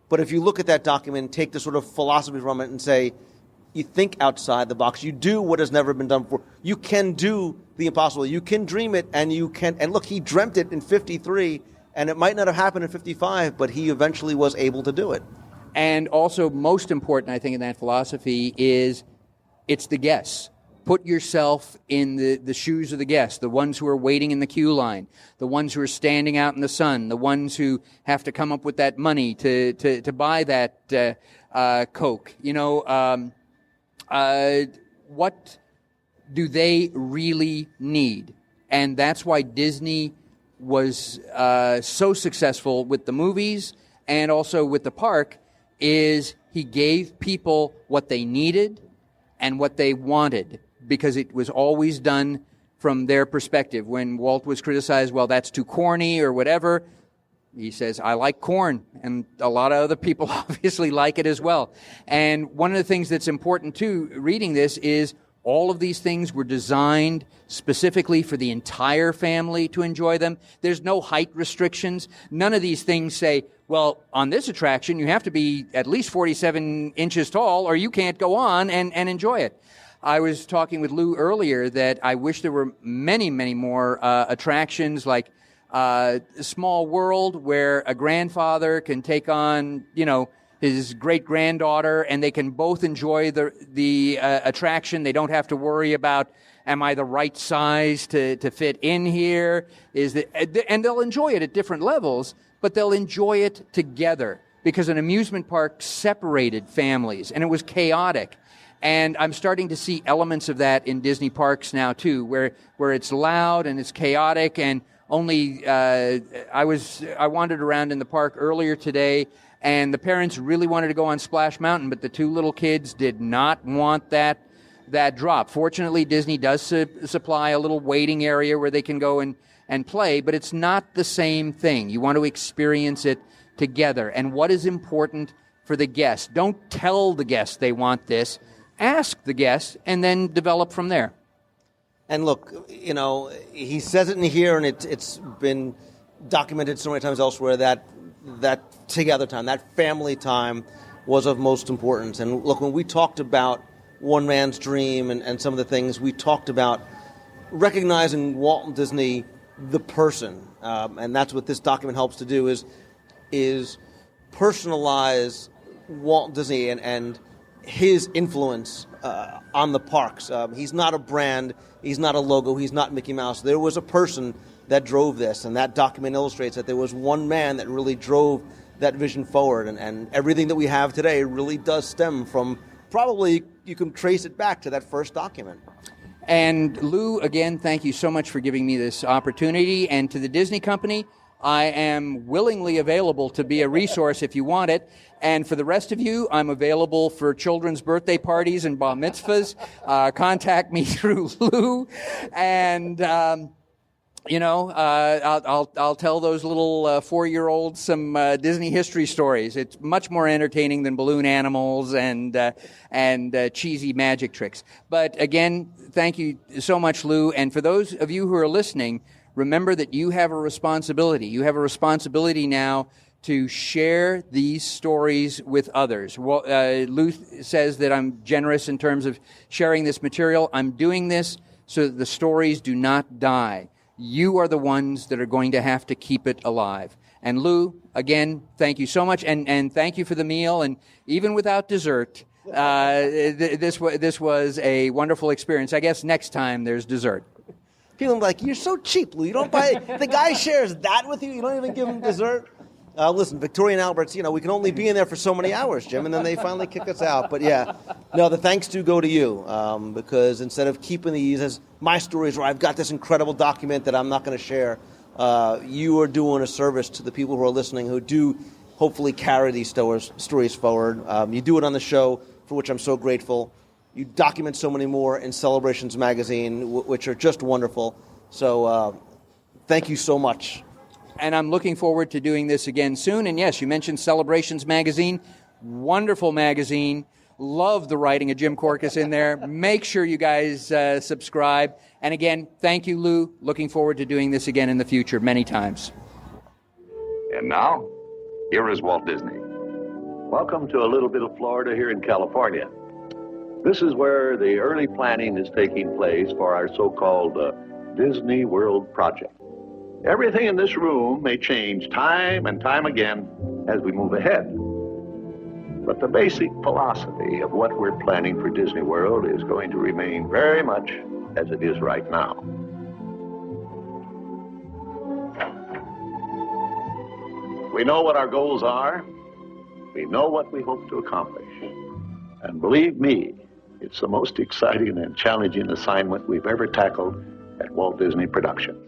But if you look at that document and take the sort of philosophy from it and say, you think outside the box, you do what has never been done before. You can do the impossible. You can dream it, and you can. And look, he dreamt it in 53. And it might not have happened in 55, but he eventually was able to do it. And also, most important, I think, in that philosophy is it's the guests. Put yourself in the shoes of the guests, the ones who are waiting in the queue line, the ones who are standing out in the sun, the ones who have to come up with that money to buy that Coke. What do they really need? And that's why Disney was so successful with the movies and also with the park, is he gave people what they needed and what they wanted, because it was always done from their perspective. When Walt was criticized, well, that's too corny or whatever, he says, I like corn, and a lot of other people obviously like it as well. And one of the things that's important too, reading this, is all of these things were designed specifically for the entire family to enjoy them. There's no height restrictions. None of these things say, well, on this attraction, you have to be at least 47 inches tall or you can't go on and enjoy it. I was talking with Lou earlier that I wish there were many, many more attractions like Small World, where a grandfather can take on, his great-granddaughter, and they can both enjoy the attraction. They don't have to worry about, am I the right size to fit in here? And they'll enjoy it at different levels, but they'll enjoy it together, because an amusement park separated families, and it was chaotic. And I'm starting to see elements of that in Disney parks now, too, where it's loud and it's chaotic, and only I wandered around in the park earlier today, and the parents really wanted to go on Splash Mountain, but the two little kids did not want that that drop. Fortunately, Disney does supply a little waiting area where they can go and play, but it's not the same thing. You want to experience it together. And what is important for the guests? Don't tell the guests they want this. Ask the guests and then develop from there. And look, you know, he says it in here, and it's been documented so many times elsewhere that together time, that family time was of most importance. And look, when we talked about One Man's Dream and some of the things, we talked about recognizing Walt Disney, the person. And that's what this document helps to do, is personalize Walt Disney and his influence on the parks. He's not a brand, he's not a logo, he's not Mickey Mouse. There was a person that drove this, and that document illustrates that there was one man that really drove that vision forward, and everything that we have today really does stem from, probably you can trace it back to that first document. And Lou, again, thank you so much for giving me this opportunity, and to the Disney Company, I am willingly available to be a resource if you want it. And for the rest of you, I'm available for children's birthday parties and bar mitzvahs. Contact me through Lou, and I'll tell those little 4-year-olds some Disney history stories. It's much more entertaining than balloon animals and cheesy magic tricks. But again, thank you so much, Lou. And for those of you who are listening, remember that you have a responsibility. You have a responsibility now to share these stories with others. Well, Lou says that I'm generous in terms of sharing this material. I'm doing this so that the stories do not die. You are the ones that are going to have to keep it alive. And Lou, again, thank you so much, and thank you for the meal. And even without dessert, this was a wonderful experience. I guess next time there's dessert. Feeling like, you're so cheap, Lou. You don't buy, the guy shares that with you, you don't even give him dessert. Listen, Victoria and Albert's, we can only be in there for so many hours, Jim, and then they finally kick us out. But yeah, no, the thanks do go to you, because instead of keeping these as my stories where I've got this incredible document that I'm not going to share, you are doing a service to the people who are listening, who do hopefully carry these stories forward. You do it on the show, for which I'm so grateful. You document so many more in Celebrations Magazine, which are just wonderful. So thank you so much. And I'm looking forward to doing this again soon. And yes, you mentioned Celebrations Magazine. Wonderful magazine. Love the writing of Jim Korkis in there. Make sure you guys subscribe. And again, thank you, Lou. Looking forward to doing this again in the future many times. And now, here is Walt Disney. Welcome to a little bit of Florida here in California. This is where the early planning is taking place for our so-called Disney World project. Everything in this room may change time and time again as we move ahead. But the basic philosophy of what we're planning for Disney World is going to remain very much as it is right now. We know what our goals are. We know what we hope to accomplish. And believe me, it's the most exciting and challenging assignment we've ever tackled at Walt Disney Productions.